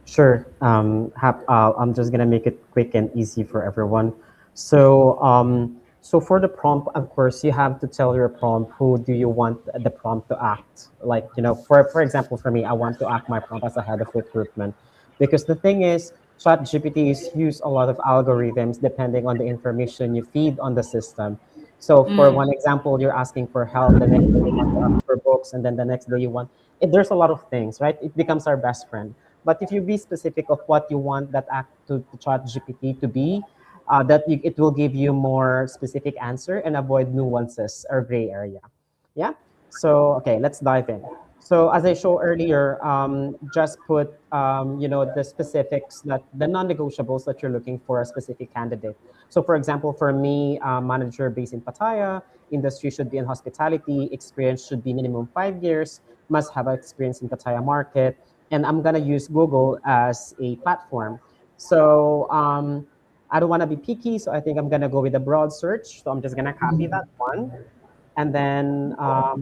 Sure. I'm just gonna make it quick and easy for everyone. So for the prompt, of course, you have to tell your prompt who do you want the prompt to act. Like, for example, for me, I want to act my prompt as a head of recruitment, because the thing is, ChatGPT is use a lot of algorithms depending on the information you feed on the system. So for Mm, one example, you're asking for help, the next day you want to ask for books, and then the next day you want. There's a lot of things, right? It becomes our best friend. But if you be specific of what you want that act to chat GPT to be, it will give you more specific answer and avoid nuances or gray area. Yeah. So okay, let's dive in. So as I showed earlier, just put the specifics, that the non-negotiables that you're looking for a specific candidate. So for example, for me, manager based in Pattaya, industry should be in hospitality, experience should be minimum 5 years, must have experience in Pattaya market, and I'm gonna use Google as a platform. So I don't want to be picky, so I think I'm gonna go with a broad search. So I'm just gonna copy that one, and then oh,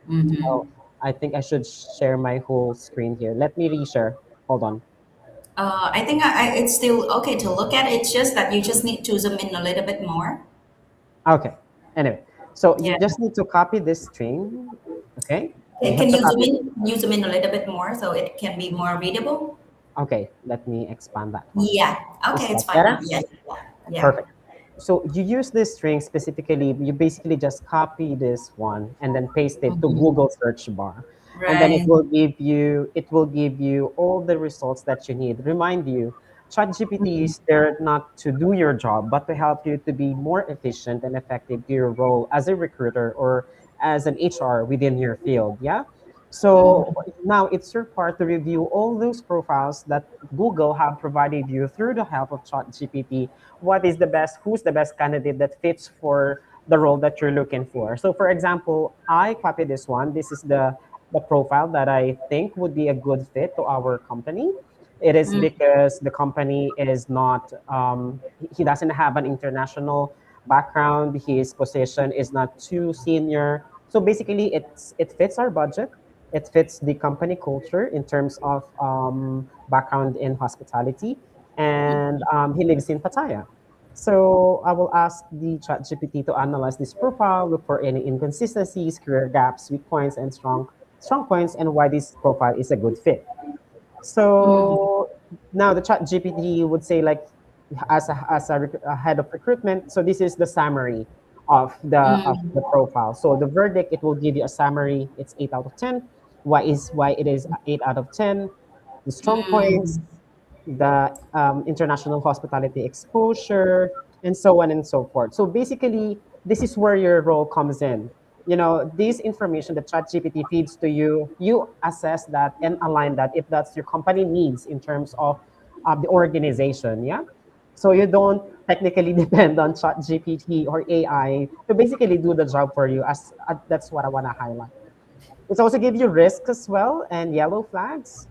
mhm. I think I should share my whole screen here. Let me reshare. Hold on. I think it's still okay to look at. It's just that you just need to zoom in a little bit more. Okay. Anyway, so you Yeah. just need to copy this string. Okay. You Can have to you zoom copy. in? Can you zoom in a little bit more so it can be more readable? Okay, let me expand that one. Yeah. Is Okay, that it's fine now. better? Yeah. Yeah. Yeah. Perfect. So you use this string specifically, you basically just copy this one and then paste it to Mhm. Google search bar. And then Right. it will give you all the results that you need. Remind you, ChatGPT Mhm. is there not to do your job, but to help you to be more efficient and effective to your role as a recruiter or as an HR within your field. Yeah. So Mhm. now it's your part to review all those profiles that Google have provided you through the help of ChatGPT. What is the best, who's the best candidate that fits for the role that you're looking for? So for example, I copied this one. This is the profile that I think would be a good fit to our company. It is Mhm. because the company is not, he doesn't have an international background. His position is not too senior. So basically, it fits our budget. It fits the company culture in terms of background in hospitality, and he lives in Pattaya. So I will ask the ChatGPT to analyze this profile, look for any inconsistencies, career gaps, weak points, and strong points, and why this profile is a good fit. Mhm. So now the chat GPT would say like a head of recruitment. So this is the summary of the Mhm. profile. So the verdict, it will give you a summary. It's 8 out of 10. Why it is 8 out of 10? The strong points, Mhm. the international hospitality exposure, and so on and so forth. So basically, this is where your role comes in. You know, this information that ChatGPT feeds to you, you assess that and align that if that's your company needs in terms of the organization. Yeah. So you don't technically depend on ChatGPT or AI to basically do the job for you. As that's what I want to highlight. It's also give you risks as well and yellow flags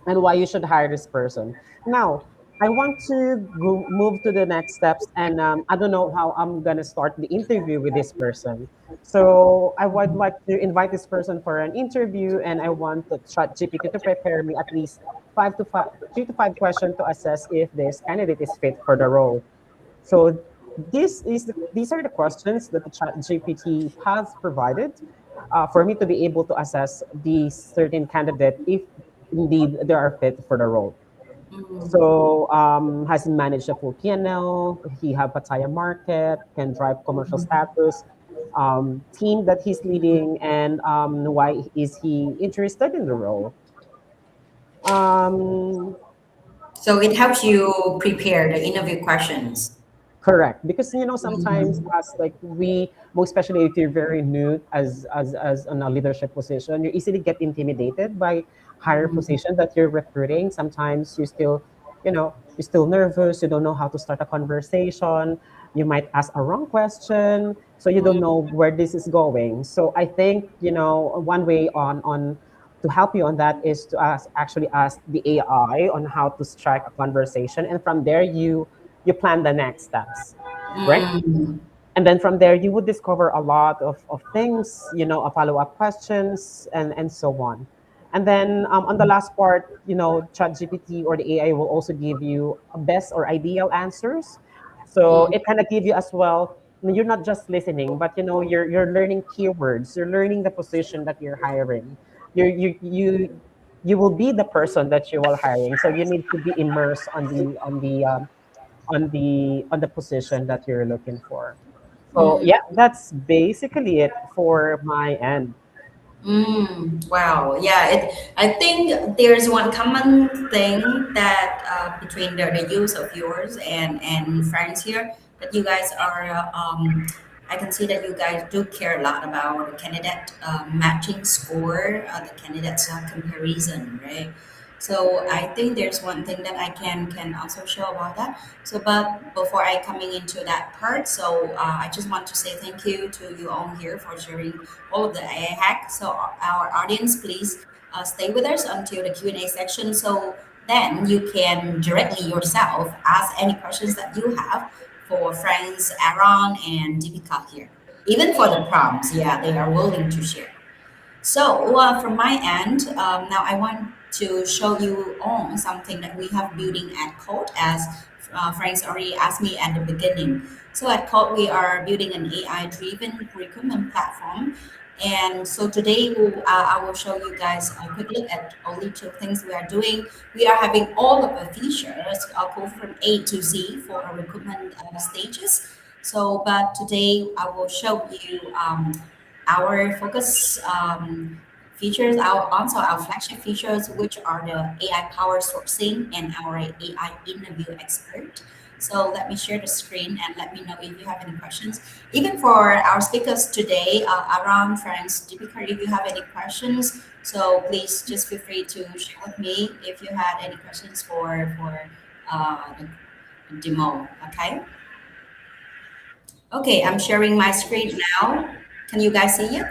and why you should hire this person. Now, I want to move to the next steps, and I don't know how I'm gonna start the interview with this person. So I would like to invite this person for an interview, and I want the ChatGPT to prepare me at least 3 to 5 questions to assess if this candidate is fit for the role. So these are the questions that the ChatGPT has provided for me to be able to assess the certain candidate if indeed they are fit for the role. Mhm. So has he managed a full PNL? He have Pattaya market, can drive commercial status, team that he's leading, and why is he interested in the role? Um, So it helps you prepare the interview questions. Correct, because sometimes Mhm. as like we, most especially if you're very new as in a leadership position, you easily get intimidated by higher Mhm. position that you're recruiting. Sometimes you're still nervous. You don't know how to start a conversation. You might ask a wrong question, so you don't know where this is going. So I think one way on to help you on that is to actually ask the AI on how to strike a conversation, and from there you plan the next steps, right? Mhm. And then from there, you would discover a lot of things, follow-up questions, and so on. And then on the last part, ChatGPT or the AI will also give you a best or ideal answers. So Mhm. it kind of give you as well. You're not just listening, but you're learning keywords. You're learning the position that you're hiring. You will be the person that you are hiring. So you need to be immersed on the position that you're looking for. So Mhm. yeah, that's basically it for my end. Wow. Yeah. I think there's one common thing that between the use of yours and friends here that you guys are. I can see that you guys do care a lot about the candidate matching score, the candidates comparison, right? So I think there's one thing that I can also show about that. So, but before I coming into that part, so I just want to say thank you to you all here for sharing all of the AI hacks. So, our audience, please stay with us until the Q&A section. So then you can directly yourself ask any questions that you have for friends Aaron and Deepika here. Even for the prompts, yeah, they are willing to share. So from my end, now I want to show you on something that we have building at Code as Frank's already asked me at the beginning. So at Code, we are building an AI-driven recruitment platform And so today I will show you guys a quick look at only two things we are doing. We are having all of the features go from A to Z for our recruitment stages. So, but today I will show you our focus features, our flagship features, which are the AI power sourcing and our AI interview expert. So let me share the screen and let me know if you have any questions. Even for our speakers today, around friends, Deepika, if you have any questions, so please just feel free to share with me if you had any questions the demo. Okay. Okay, I'm sharing my screen now. Can you guys see it?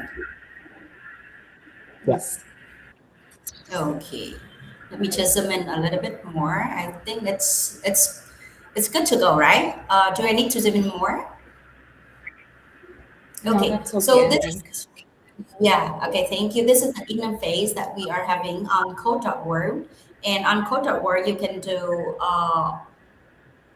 Yes. Okay. Let me just zoom in a little bit more. I think it's good to go, right? Do I need to zoom in more? No, Okay. that's okay, So I this think. is yeah. Okay. Thank you. This is the interface that we are having on Code.world, and on Code.world you can do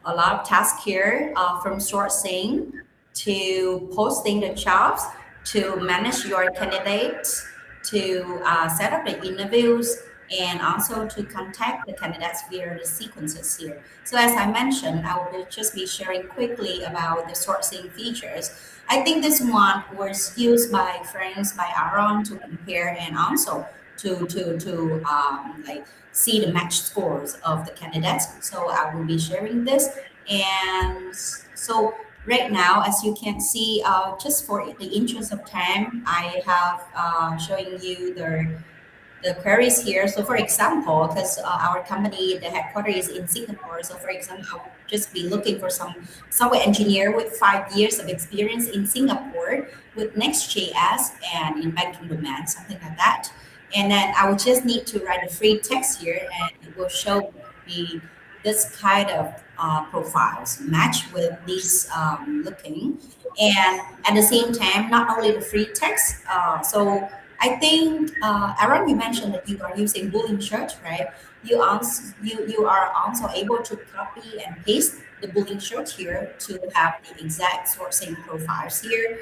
a lot of tasks here, from sourcing to posting the jobs to manage your candidates to set up the interviews and also to contact the candidates via the sequences here. So as I mentioned, I will just be sharing quickly about the sourcing features. I think this one was used by friends by Aaron to compare and also to like see the match scores of the candidates. So I will be sharing this. And so right now, as you can see, just for the interest of time, I have showing you the queries here. So for example, because our company, the headquarters is in Singapore. So for example, I'll just be looking for some software engineer with 5 years of experience in Singapore with Next.js and in banking domain, something like that. And then I will just need to write a free text here and it will show me this kind of profiles match with these looking. And at the same time, not only the free text, so I think, Aaron, you mentioned that you are using Boolean search, right? You are also able to copy and paste the Boolean search here to have the exact sourcing profiles here,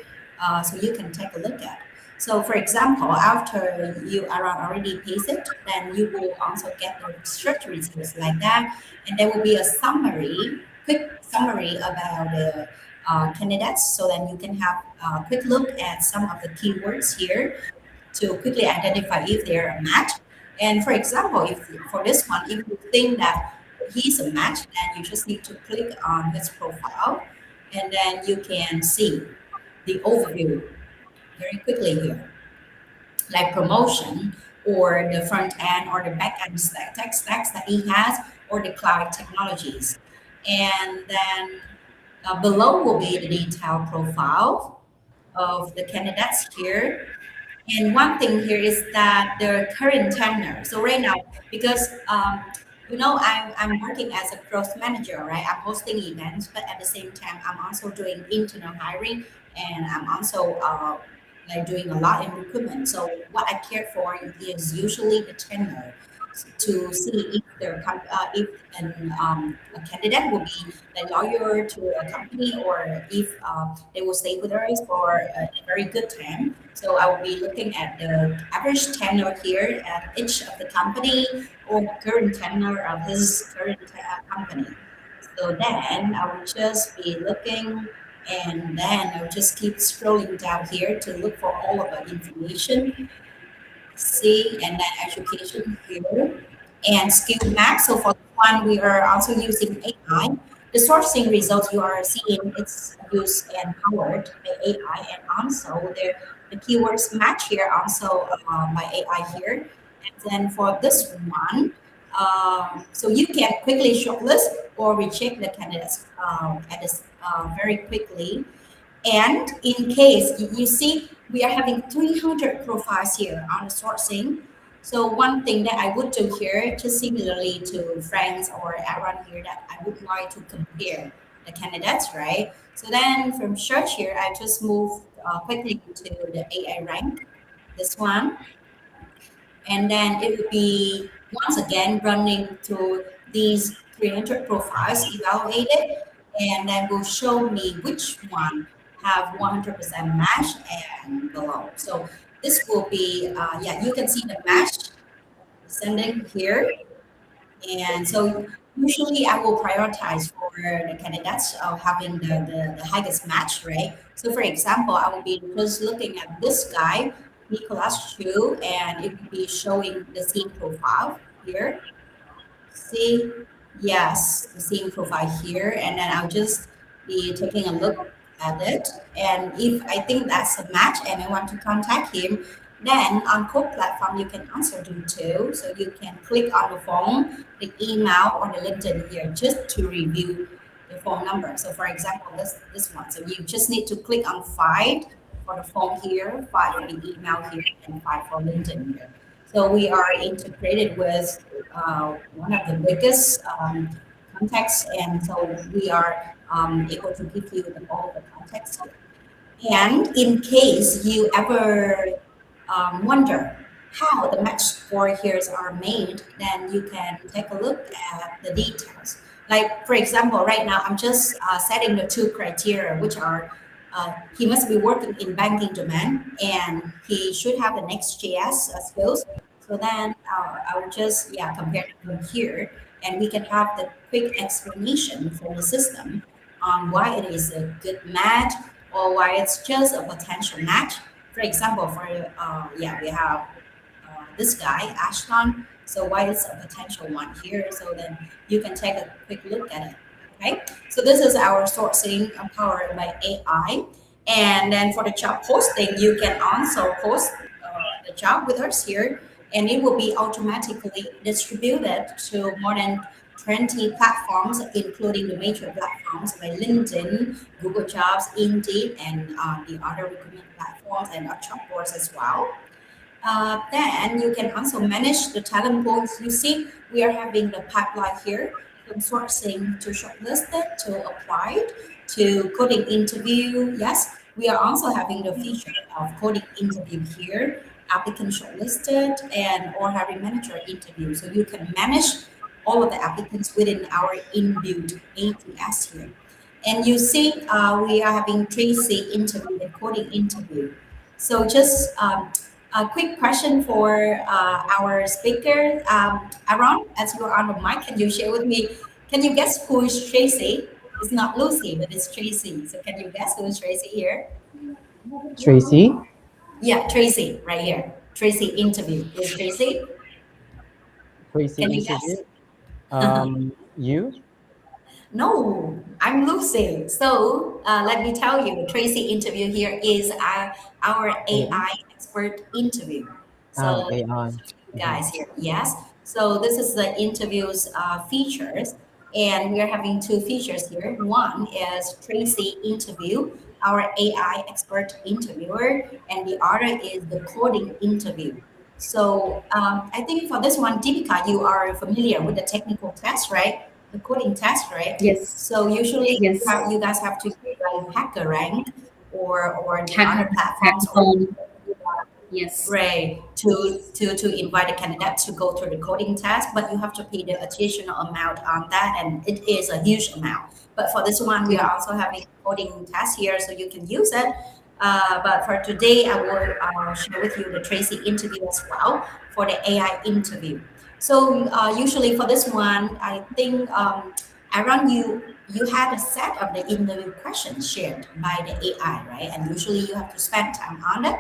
so you can take a look at. So, for example, after you are already pasted, then you will also get the search results like that, and there will be a summary, quick summary about the candidates, so then you can have a quick look at some of the keywords here to quickly identify if they're a match. And for example, if for this one, if you think that he's a match, then you just need to click on his profile and then you can see the overview very quickly here, like promotion or the front end or the back end tech stacks that he has or the cloud technologies. And then below will be the detailed profile of the candidates here. And one thing here is that the current tenure. So right now, because I'm working as a growth manager, right? I'm hosting events, but at the same time, I'm also doing internal hiring, and I'm also like doing a lot in recruitment. So what I care for is usually the tenure to see if a candidate will be like loyal to a company or if they will stay with us for a very good time. So I will be looking at the average tenure here at each of the company or current tenure of his current company. So then I will just be looking and then I'll just keep scrolling down here to look for all of the information. See, and then education here and skill map. So for this one, we are also using AI. The sourcing results you are seeing, it's used and powered by AI, and also the keywords match here also by AI here. And then for this one, so you can quickly shortlist or reject the candidates at this very quickly. And in case you see, we are having 300 profiles here on the sourcing. So one thing that I would do here, just similarly to friends or Aaron here, that I would like to compare the candidates, right? So then from search here, I just move quickly to the AI rank, this one, and then it will be once again running through these 300 profiles evaluated, and then will show me which one have 100% match and below. So this will be, yeah, you can see the match descending here. And so usually I will prioritize for the candidates of having the highest match, right? So for example, I will be just looking at this guy, Nicholas Chu, and it will be showing the same profile here. See, yes, the same profile here, and then I'll just be taking a look at it. And if I think that's a match and I want to contact him, then on Code platform you can also do too. So you can click on the phone, the email, or the LinkedIn here just to review the phone number. So for example, this one. So you just need to click on five for the phone here, five for the email here, and five for LinkedIn here. So we are integrated with one of the biggest contexts, and so we are able to give you all the context here. And in case you ever wonder how the match score here are made, then you can take a look at the details. Like, for example, right now I'm just setting the two criteria, which are he must be working in banking domain and he should have the Next.js skills. So then I will just, yeah, compare them here and we can have the quick explanation from the system on why it is a good match or why it's just a potential match. For example, for yeah, we have this guy Ashton. So why is a potential one here? So then you can take a quick look at it. Okay. So this is our sourcing powered by AI. And then for the job posting, you can also post the job with us here, and it will be automatically distributed to more than 20 platforms, including the major platforms like LinkedIn, Google Jobs, Indeed, and the other recruitment platforms and job boards as well. Then you can also manage the talent pools. You see, we are having the pipeline here from sourcing to shortlisted to applied to coding interview. Yes, we are also having the feature of coding interview here, applicant shortlisted, and or hiring manager interview. So you can manage all of the applicants within our inbuilt ATS here. And you see, we are having Tracy interview and coding interview. So just a quick question for our speaker. Aaron, as you are on the mic, can you share with me? Can you guess who is Tracy? It's not Lucy, but it's Tracy. So can you guess who is Tracy here? Tracy, Yeah, Tracy, right here. Tracy interview. Is Tracy? Tracy Can you interview. guess? You? No, I'm Lucy. So let me tell you, Tracy interview here is our AI? AI expert interview. Oh, So AI. you Mhm. guys here, yes. So this is the interview's features, and we are having two features here. One is Tracy interview, our AI expert interviewer, and the other is the coding interview. So I think for this one, Deepika, you are familiar with the technical test, right? The coding test, right? Yes, So usually yes. you guys have to like hacker rank or the Hack, other platforms or hackathon. Yes. right to invite a candidate to go through the coding test, but you have to pay the additional amount on that, and it is a huge amount. But for this one, we Yeah. are also having coding test here, so you can use it. But for today, I will share with you the Tracy interview as well for the AI interview. So usually for this one, I think Aaron, you had a set of the interview questions shared by the AI, right? And usually you have to spend time on it.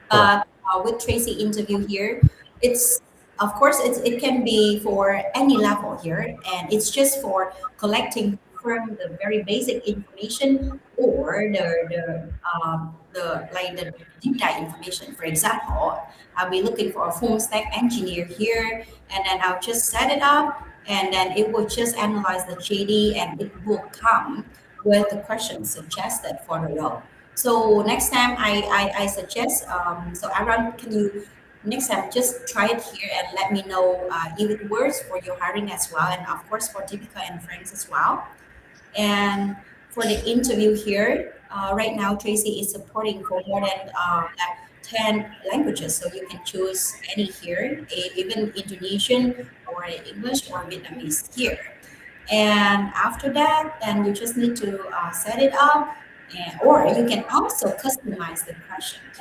Correct. But with Tracy interview here, it's of course it can be for any level here, and it's just for collecting from the very basic information or the like the deep dive information. For example, I'll be looking for a full stack engineer here, and then I'll just set it up, and then it will just analyze the JD, and it will come with the questions suggested for the role. So next time I suggest, so Aaron, can you next time just try it here and let me know if it works for your hiring as well, and of course for Deepika and friends as well. And for the interview here, right now Tracy is supporting for more than like 10 languages, so you can choose any here, even Indonesian or English or Vietnamese here. And after that, then you just need to set it up. or you can also customize the questions.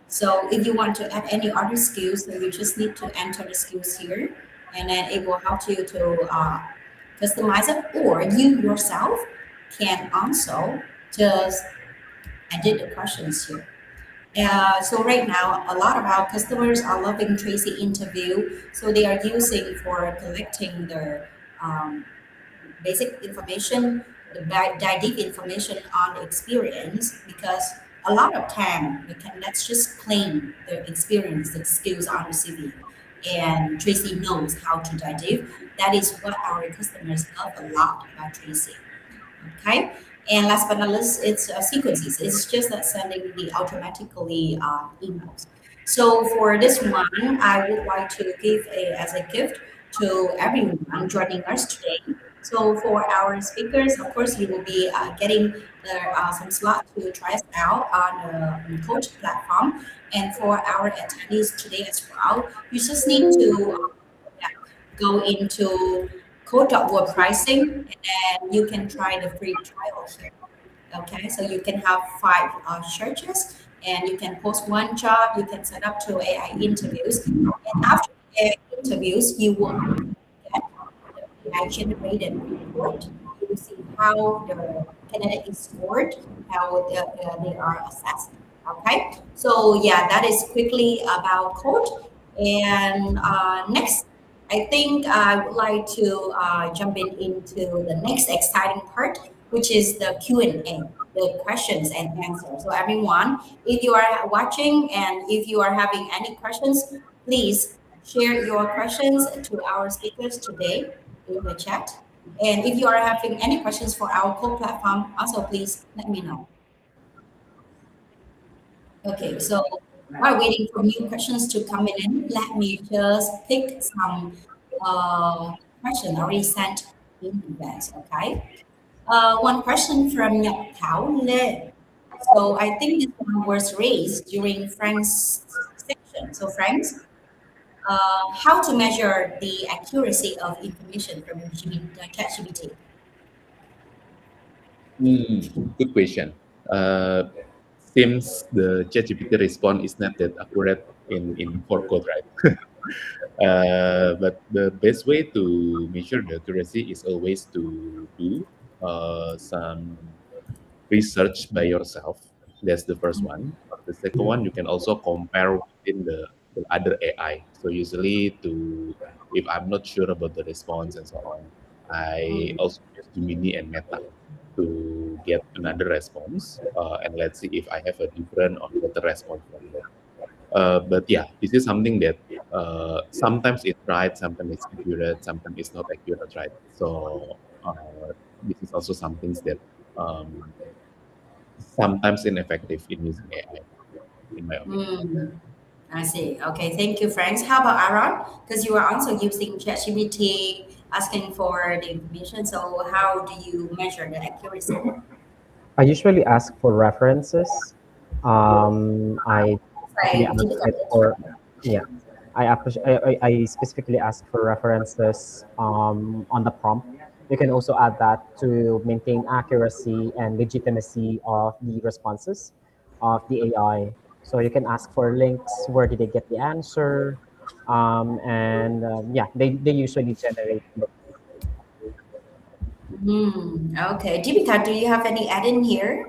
So if you want to add any other skills, then you just need to enter the skills here, and then it will help you to customize it. Or you yourself can also just edit the questions here. So right now, a lot of our customers are loving Tracy interview, so they are using for collecting their basic information, the deep information on the experience, because a lot of time we can let's just claim the experience, the skills on the CV, and Tracy knows how to dive deep. That is what our customers love a lot about Tracy. Okay. And last but not least, it's sequences. It's just that sending the automatically emails. So for this one, I would like to give as a gift to everyone joining us today. So for our speakers, of course, you will be getting some slots to try us out on the coach platform. And for our attendees today as well, you just need to yeah, go into code.world pricing, and you can try the free trial here. Okay, so you can have five searches, and you can post one job. You can set up to AI interviews, and after AI interviews, you will get the AI generated report. You will see how the candidate is scored, how they are assessed. Okay, so yeah, that is quickly about code. And next, I think I would like to jump into the next exciting part, which is the Q&A, the questions and answers. So everyone, if you are watching and if you are having any questions, please share your questions to our speakers today in the chat. And if you are having any questions for our co-platform, also please let me know. Okay, so while waiting for new questions to come in, let me just pick some questions already sent in advance, okay? One question from Nhật Thảo Lê. So I think this one was raised during Frank's section. So Frank's, how to measure the accuracy of information from ChatGPT? Good question. Uh, Seems the ChatGPT response is not that accurate in for code, right? But the best way to measure the accuracy is always to do some research by yourself. That's the first one. The second one, you can also compare within the other AI. So usually to if I'm not sure about the response and so on, I Mm. also use Gemini and Meta to get another response, and let's see if I have a different or better response from them. But yeah, this is something that sometimes it's right, sometimes it's accurate, sometimes it's not accurate, right? So this is also some things that um, sometimes ineffective in using AI, in my opinion. Mm. I see. Okay, thank you, Franks. How about Aaron? Because you are also using ChatGPT asking for the information. So how do you measure the accuracy? I usually ask for references. I specifically Like ask typical it for, yeah. I specifically ask for references on the prompt. You can also add that to maintain accuracy and legitimacy of the responses of the AI. So you can ask for links. Where did they get the answer? And yeah, they usually generate. Okay. Deepika, do you have any add-in here?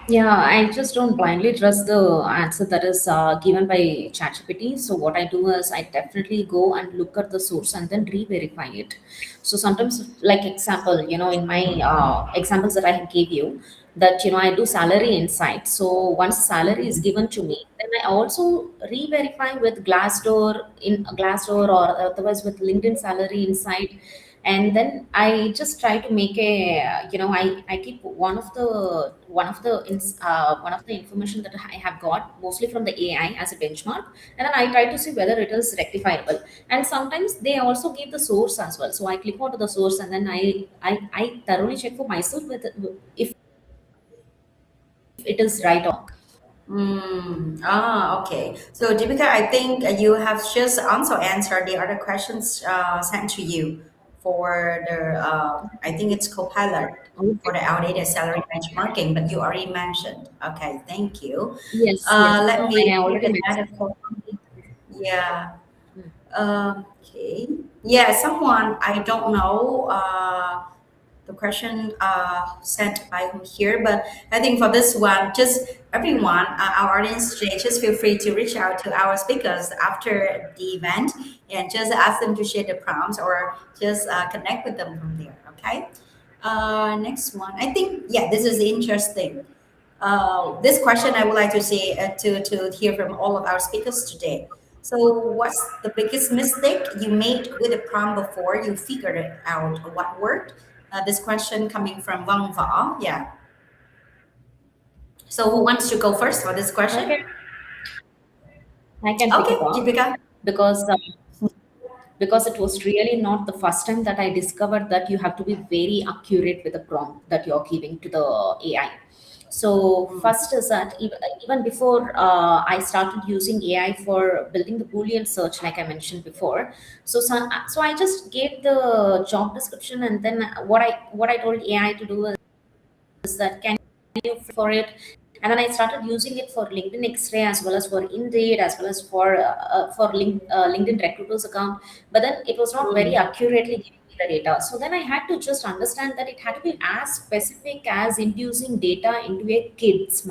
Yeah, I just don't blindly trust the answer that is given by ChatGPT. So what I do is I definitely go and look at the source and then re-verify it. So sometimes, like example, in my examples that I gave you, that I do salary insight. So once salary is given to me, then I also re-verify with Glassdoor or otherwise with LinkedIn Salary Insight, and then I just try to make a I keep one of the information that I have got mostly from the AI as a benchmark, and then I try to see whether it is rectifiable. And sometimes they also give the source as well, so I click onto the source and then I thoroughly check for myself with if it is right or wrong. Okay. So Deepika, I think you have just also answered the other questions sent to you for the, I think it's Copilot for Okay. the outdated salary benchmarking, but you already mentioned. Okay, thank you. Yes, yes. Let No, me I look already at mentioned. that. Yeah. Mm. Okay. Yeah, someone, I don't know the question sent by who here, but I think for this one, just everyone, our audience today, just feel free to reach out to our speakers after the event and just ask them to share the prompts or just connect with them from there. Okay. Next one, I think, yeah, this is interesting. This question I would like to say to hear from all of our speakers today. So, what's the biggest mistake you made with a prompt before you figured it out what worked? This question coming from Wang Va. Yeah. So, who wants to go first for this question? Okay, I can pick Okay, it up Deepika. because because it was really not the first time that I discovered that you have to be very accurate with the prompt that you're giving to the AI. So Mm, first is that even before I started using AI for building the Boolean search, like I mentioned before. So I just gave the job description, and then what I told AI to do is that can you for it, and then I started using it for LinkedIn X-ray as well as for Indeed as well as for LinkedIn recruiters account. But then it was not very mm, accurately giving me the data. So then I had to just understand that it had to be as specific as inducing data into a kid's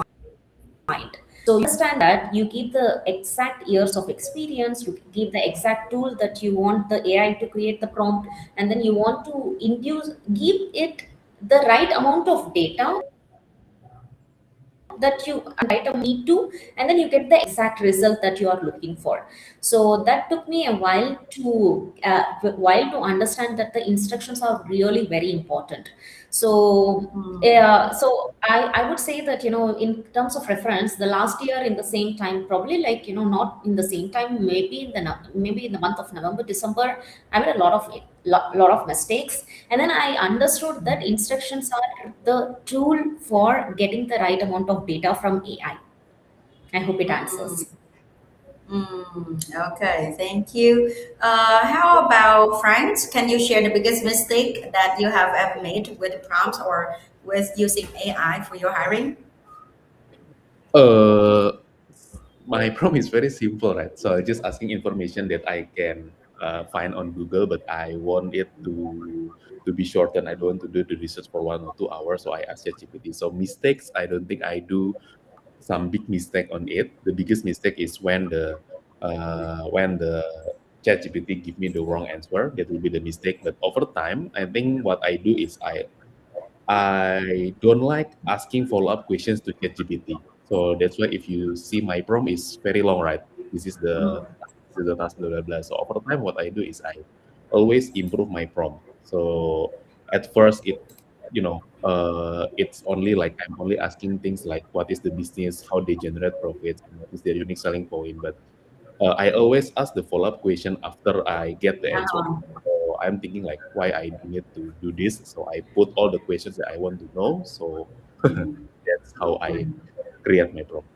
mind. So you understand that you give the exact years of experience, you give the exact tool that you want the AI to create the prompt, and then you want to give it the right amount of data that you write a need to, and then you get the exact result that you are looking for. So that took me a while to understand that the instructions are really very important. So mm, I would say that, in terms of reference, the last year in the same time, probably, like, not in the same time, maybe in the month of November, December, I made a lot of mistakes, and then I understood that instructions are the tool for getting the right amount of data from AI. I hope it mm, answers. okay, thank you. How about Frank? Can you share the biggest mistake that you have ever made with prompts or with using AI for your hiring? Uh, my prompt is very simple, right? So just asking information that I can find on Google, but I want it to be shortened. I don't want to do the research for 1 or 2 hours, so I ask ChatGPT. So mistakes, I don't think I do some big mistake on it. The biggest mistake is when the ChatGPT give me the wrong answer. That will be the mistake. But over time, I think what I do is I don't like asking follow-up questions to ChatGPT. So that's why if you see my prompt is very long, right? This is the task, blah blah blah. So over time, what I do is I always improve my prompt. So at first, it's only like I'm only asking things like what is the business, how they generate profits, and what is their unique selling point. But I always ask the follow-up question after I get the answer. Yeah. So I'm thinking like why I need to do this. So I put all the questions that I want to know. So that's how I create my prompt.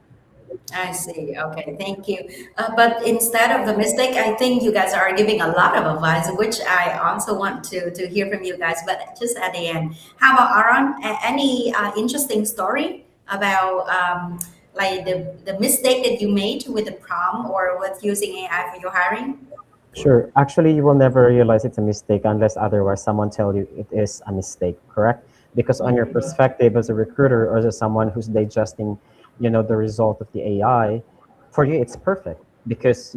I see. Okay, thank you. But instead of the mistake, I think you guys are giving a lot of advice, which I also want to hear from you guys. But just at the end, how about Aaron? Any interesting story about like the mistake that you made with the prompt or with using AI for your hiring? Sure. Actually, you will never realize it's a mistake unless otherwise someone tell you it is a mistake, correct? Because on your Mm, perspective as a recruiter or as someone who's digesting, the result of the AI, for you it's perfect because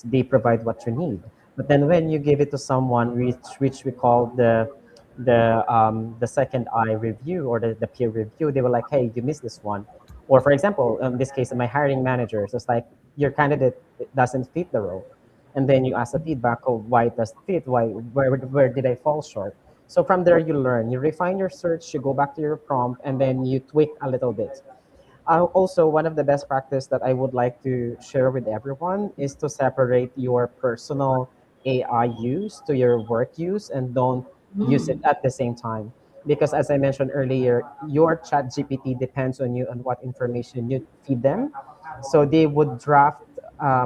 they provide what you need. But then when you give it to someone which we call the second eye review or the peer review, they were like, hey, you missed this one. Or for example, in this case, my hiring manager, so it's like your candidate doesn't fit the role, and then you ask the feedback of why it doesn't fit, where did I fall short. So from there you learn, you refine your search, you go back to your prompt, and then you tweak a little bit. Also, one of the best practice that I would like to share with everyone is to separate your personal AI use to your work use and don't use it mm, at the same time. Because as I mentioned earlier, your chat GPT depends on you and what information you feed them. So they would draft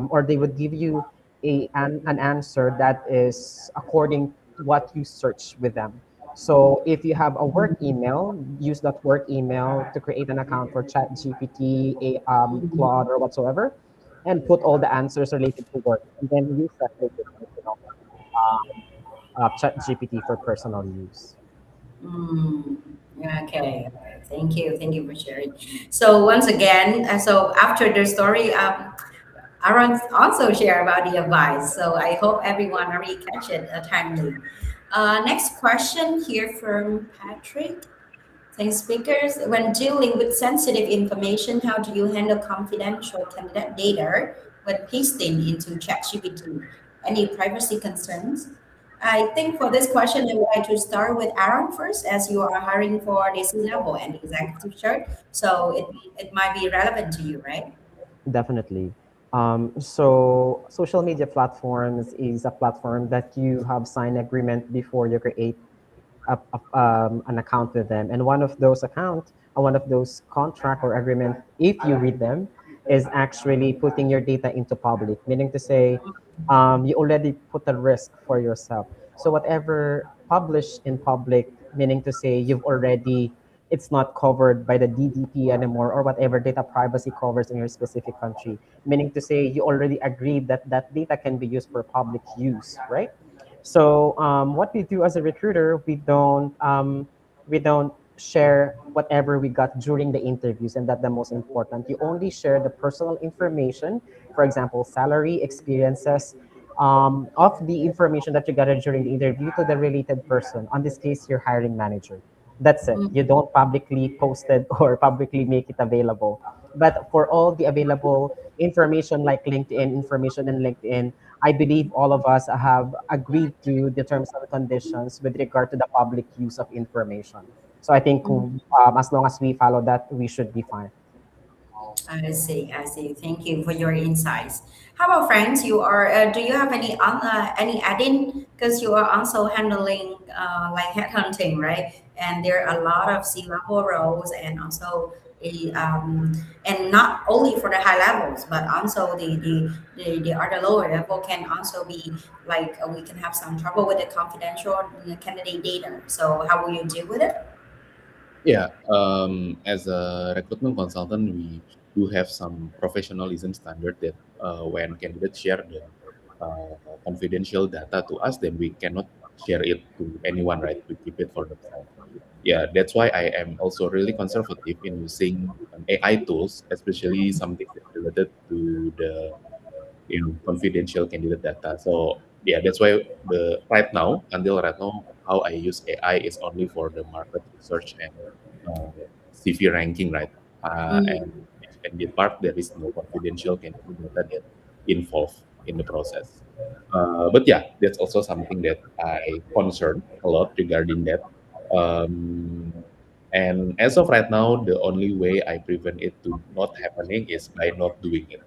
or they would give you an answer that is according what you search with them. So if you have a work email, use that work email to create an account for ChatGPT, Claude, or whatsoever, and put all the answers related to work, and then use that with your personal ChatGPT for personal use. Mm, yeah, okay, okay. Thank you. Thank you for sharing. So once again, so after the story, Aaron also share about the advice. So I hope everyone already catch it timely. Next question here from Patrick. Thanks, speakers. When dealing with sensitive information, how do you handle confidential candidate data when pasting into ChatGPT? Any privacy concerns? I think for this question, I would like to start with Aaron first, as you are hiring for the C level and executive search. So it might be relevant to you, right? Definitely. So social media platforms is a platform that you have signed agreement before you create an account with them. And one of those accounts, or one of those contract or agreement, if you read them, is actually putting your data into public, meaning to say, you already put a risk for yourself. So whatever published in public, meaning to say you've already, it's not covered by the DDP anymore, or whatever data privacy covers in your specific country, meaning to say you already agreed that that data can be used for public use, right? So what we do as a recruiter, we don't share whatever we got during the interviews, and that's the most important. You only share the personal information, for example, salary, experiences, of the information that you gathered during the interview to the related person. On this case, your hiring manager. That's it. You don't publicly post it or publicly make it available. But for all the available information like LinkedIn information in LinkedIn, I believe all of us have agreed to the terms and conditions with regard to the public use of information. So I think as long as we follow that, we should be fine. I see. I see. Thank you for your insights. How about friends? You are. Do you have any add-in? Because you are also handling like headhunting, right? And there are a lot of C-level roles, and also and not only for the high levels, but also the other lower level can also be like we can have some trouble with the confidential candidate data. So how will you deal with it? Yeah, as a recruitment consultant, we do have some professionalism standard that when candidates share the confidential data to us, then we cannot share it to anyone, right? We keep it for themselves. Yeah, that's why I am also really conservative in using AI tools, especially something that's related to the confidential candidate data. So yeah, that's why the right now until right now how I use AI is only for the market research and uh, CV ranking, right? And Mm. candidate part there is no confidential candidate data that involved in the process. But yeah, that's also something that I concern a lot regarding that. Um, and as of right now, the only way I prevent it to not happening is by not doing it.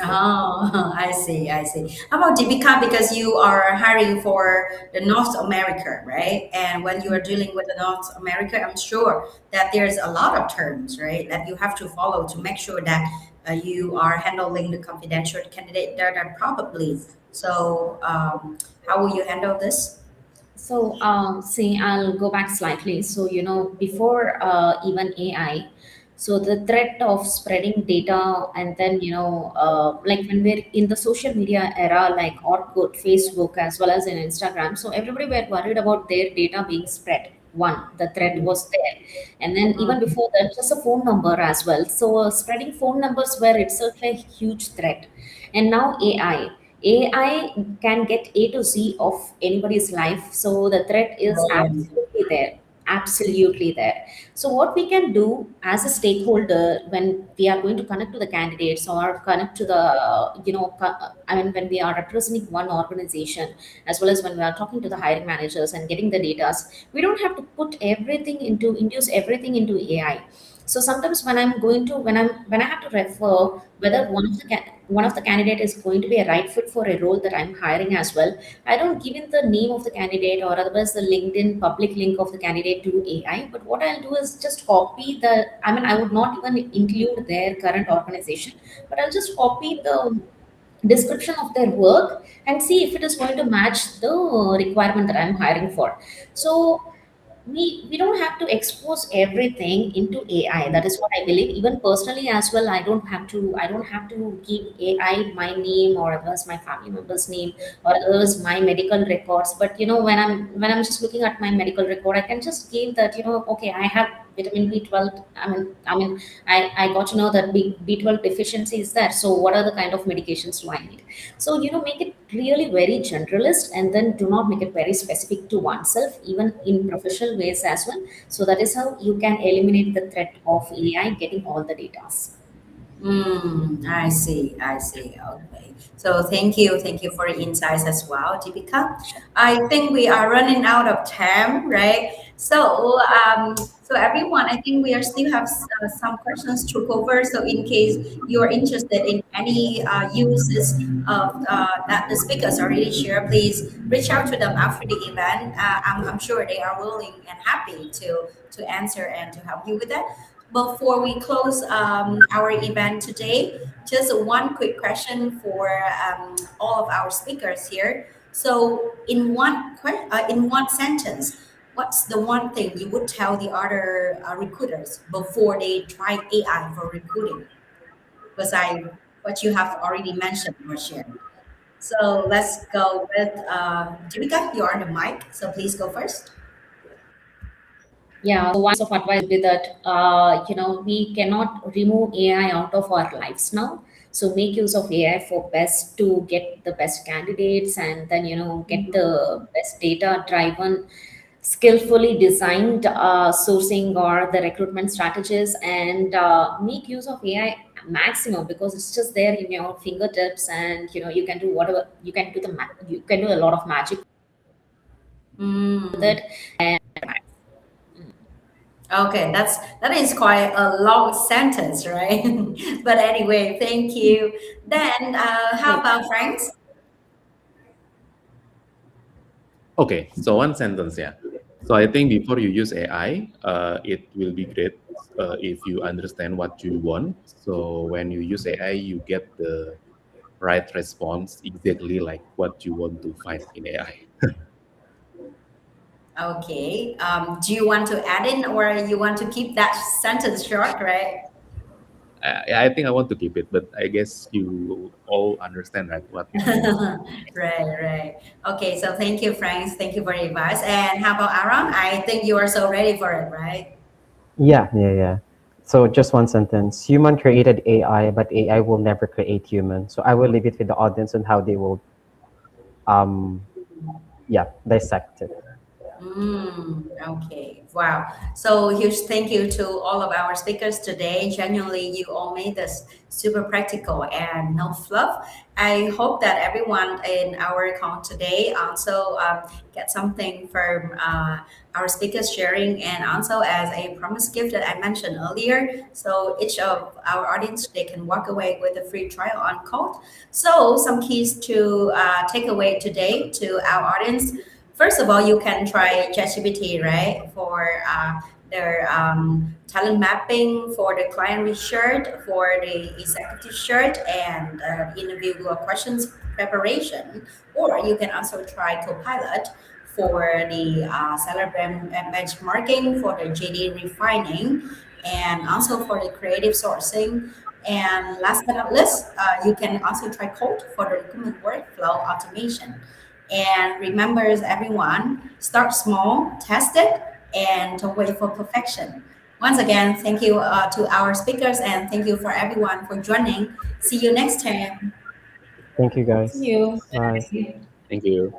Oh, I see, I see. How about Deepika? Because you are hiring for the North America, right? And when you are dealing with the North America, I'm sure that there's a lot of terms, right, that you have to follow to make sure that you are handling the confidential candidate data properly. So, how will you handle this? So, see, I'll go back slightly. So, before even AI, so the threat of spreading data, and then, like when we're in the social media era, like Orkut, Facebook, as well as in Instagram, so everybody were worried about their data being spread. One, the threat was there. And then even before that, just a phone number as well. So, spreading phone numbers were itself a huge threat. And now AI. AI can get A to Z of anybody's life. So the threat is Oh, yeah. absolutely there. Absolutely there. So what we can do as a stakeholder when we are going to connect to the candidates or connect to the, I mean, when we are representing one organization, as well as when we are talking to the hiring managers and getting the data, we don't have to put everything into, induce everything into AI. So sometimes when I'm going to, when I have to refer whether one of the candidate is going to be a right fit for a role that I'm hiring as well, I don't give in the name of the candidate or otherwise the LinkedIn public link of the candidate to AI. But what I'll do is just copy the, I mean, I would not even include their current organization, but I'll just copy the description of their work and see if it is going to match the requirement that I'm hiring for. So we don't have to expose everything into AI. That is what I believe. Even personally as well, I don't have to give AI my name or others my family member's name or others my medical records. But when I'm just looking at my medical record, I can just give that, okay, I have vitamin B12. I got to know that B12 deficiency is there. So what are the kind of medications do I need? So, make it really very generalist and then do not make it very specific to oneself, even in professional ways as well. So that is how you can eliminate the threat of AI getting all the data. I see. I see. Okay. So thank you for the insights as well, Deepika. I think we are running out of time, right? So everyone, I think we are still have some questions to cover. So in case you are interested in any uses of that the speakers already share, please reach out to them after the event. I'm sure they are willing and happy to answer and to help you with that. Before we close our event today, just one quick question for all of our speakers here. So, in one sentence, what's the one thing you would tell the other recruiters before they try AI for recruiting? Besides what you have already mentioned or shared. So let's go with Jimika. You're on the mic, so please go first. Yeah, so one piece of advice would be that we cannot remove AI out of our lives now. So make use of AI for best to get the best candidates and then get the best data driven, skillfully designed sourcing or the recruitment strategies, and make use of AI maximum because it's just there in your fingertips, and you can do whatever you can do you can do a lot of magic with Mm. it. And Okay, that is quite a long sentence, right? But anyway, thank you. Then, how about Franks? Okay, so one sentence, yeah. So I think before you use AI, it will be great if you understand what you want. So when you use AI, you get the right response exactly like what you want to find in AI. Okay. Do you want to add in, or you want to keep that sentence short, right? I think I want to keep it, but I guess you all understand, right, what I want. Right, right. Okay, so thank you, Franks. Thank you for the advice. And how about Aaron? I think you are so ready for it, right? Yeah, yeah, yeah. So just one sentence. Human created AI, but AI will never create human. So I will leave it with the audience on how they will, um, yeah, dissect it. Okay. Wow. So huge thank you to all of our speakers today. Genuinely, you all made this super practical and no fluff. I hope that everyone in our call today also get something from our speakers sharing, and also as a promise gift that I mentioned earlier. So each of our audience, they can walk away with a free trial on Code. So some keys to take away today to our audience. First of all, you can try ChatGPT, right, for their talent mapping, for the client research, for the executive search, and interview questions preparation. Or you can also try Copilot for the salary benchmarking, for the JD refining, and also for the creative sourcing. And last but not least, you can also try Code for the recruitment workflow automation. And remembers everyone, start small, test it, and don't wait for perfection. Once again, thank you to our speakers, and thank you for everyone for joining. See you next time. Thank you, see guys. you. Bye. Thank you.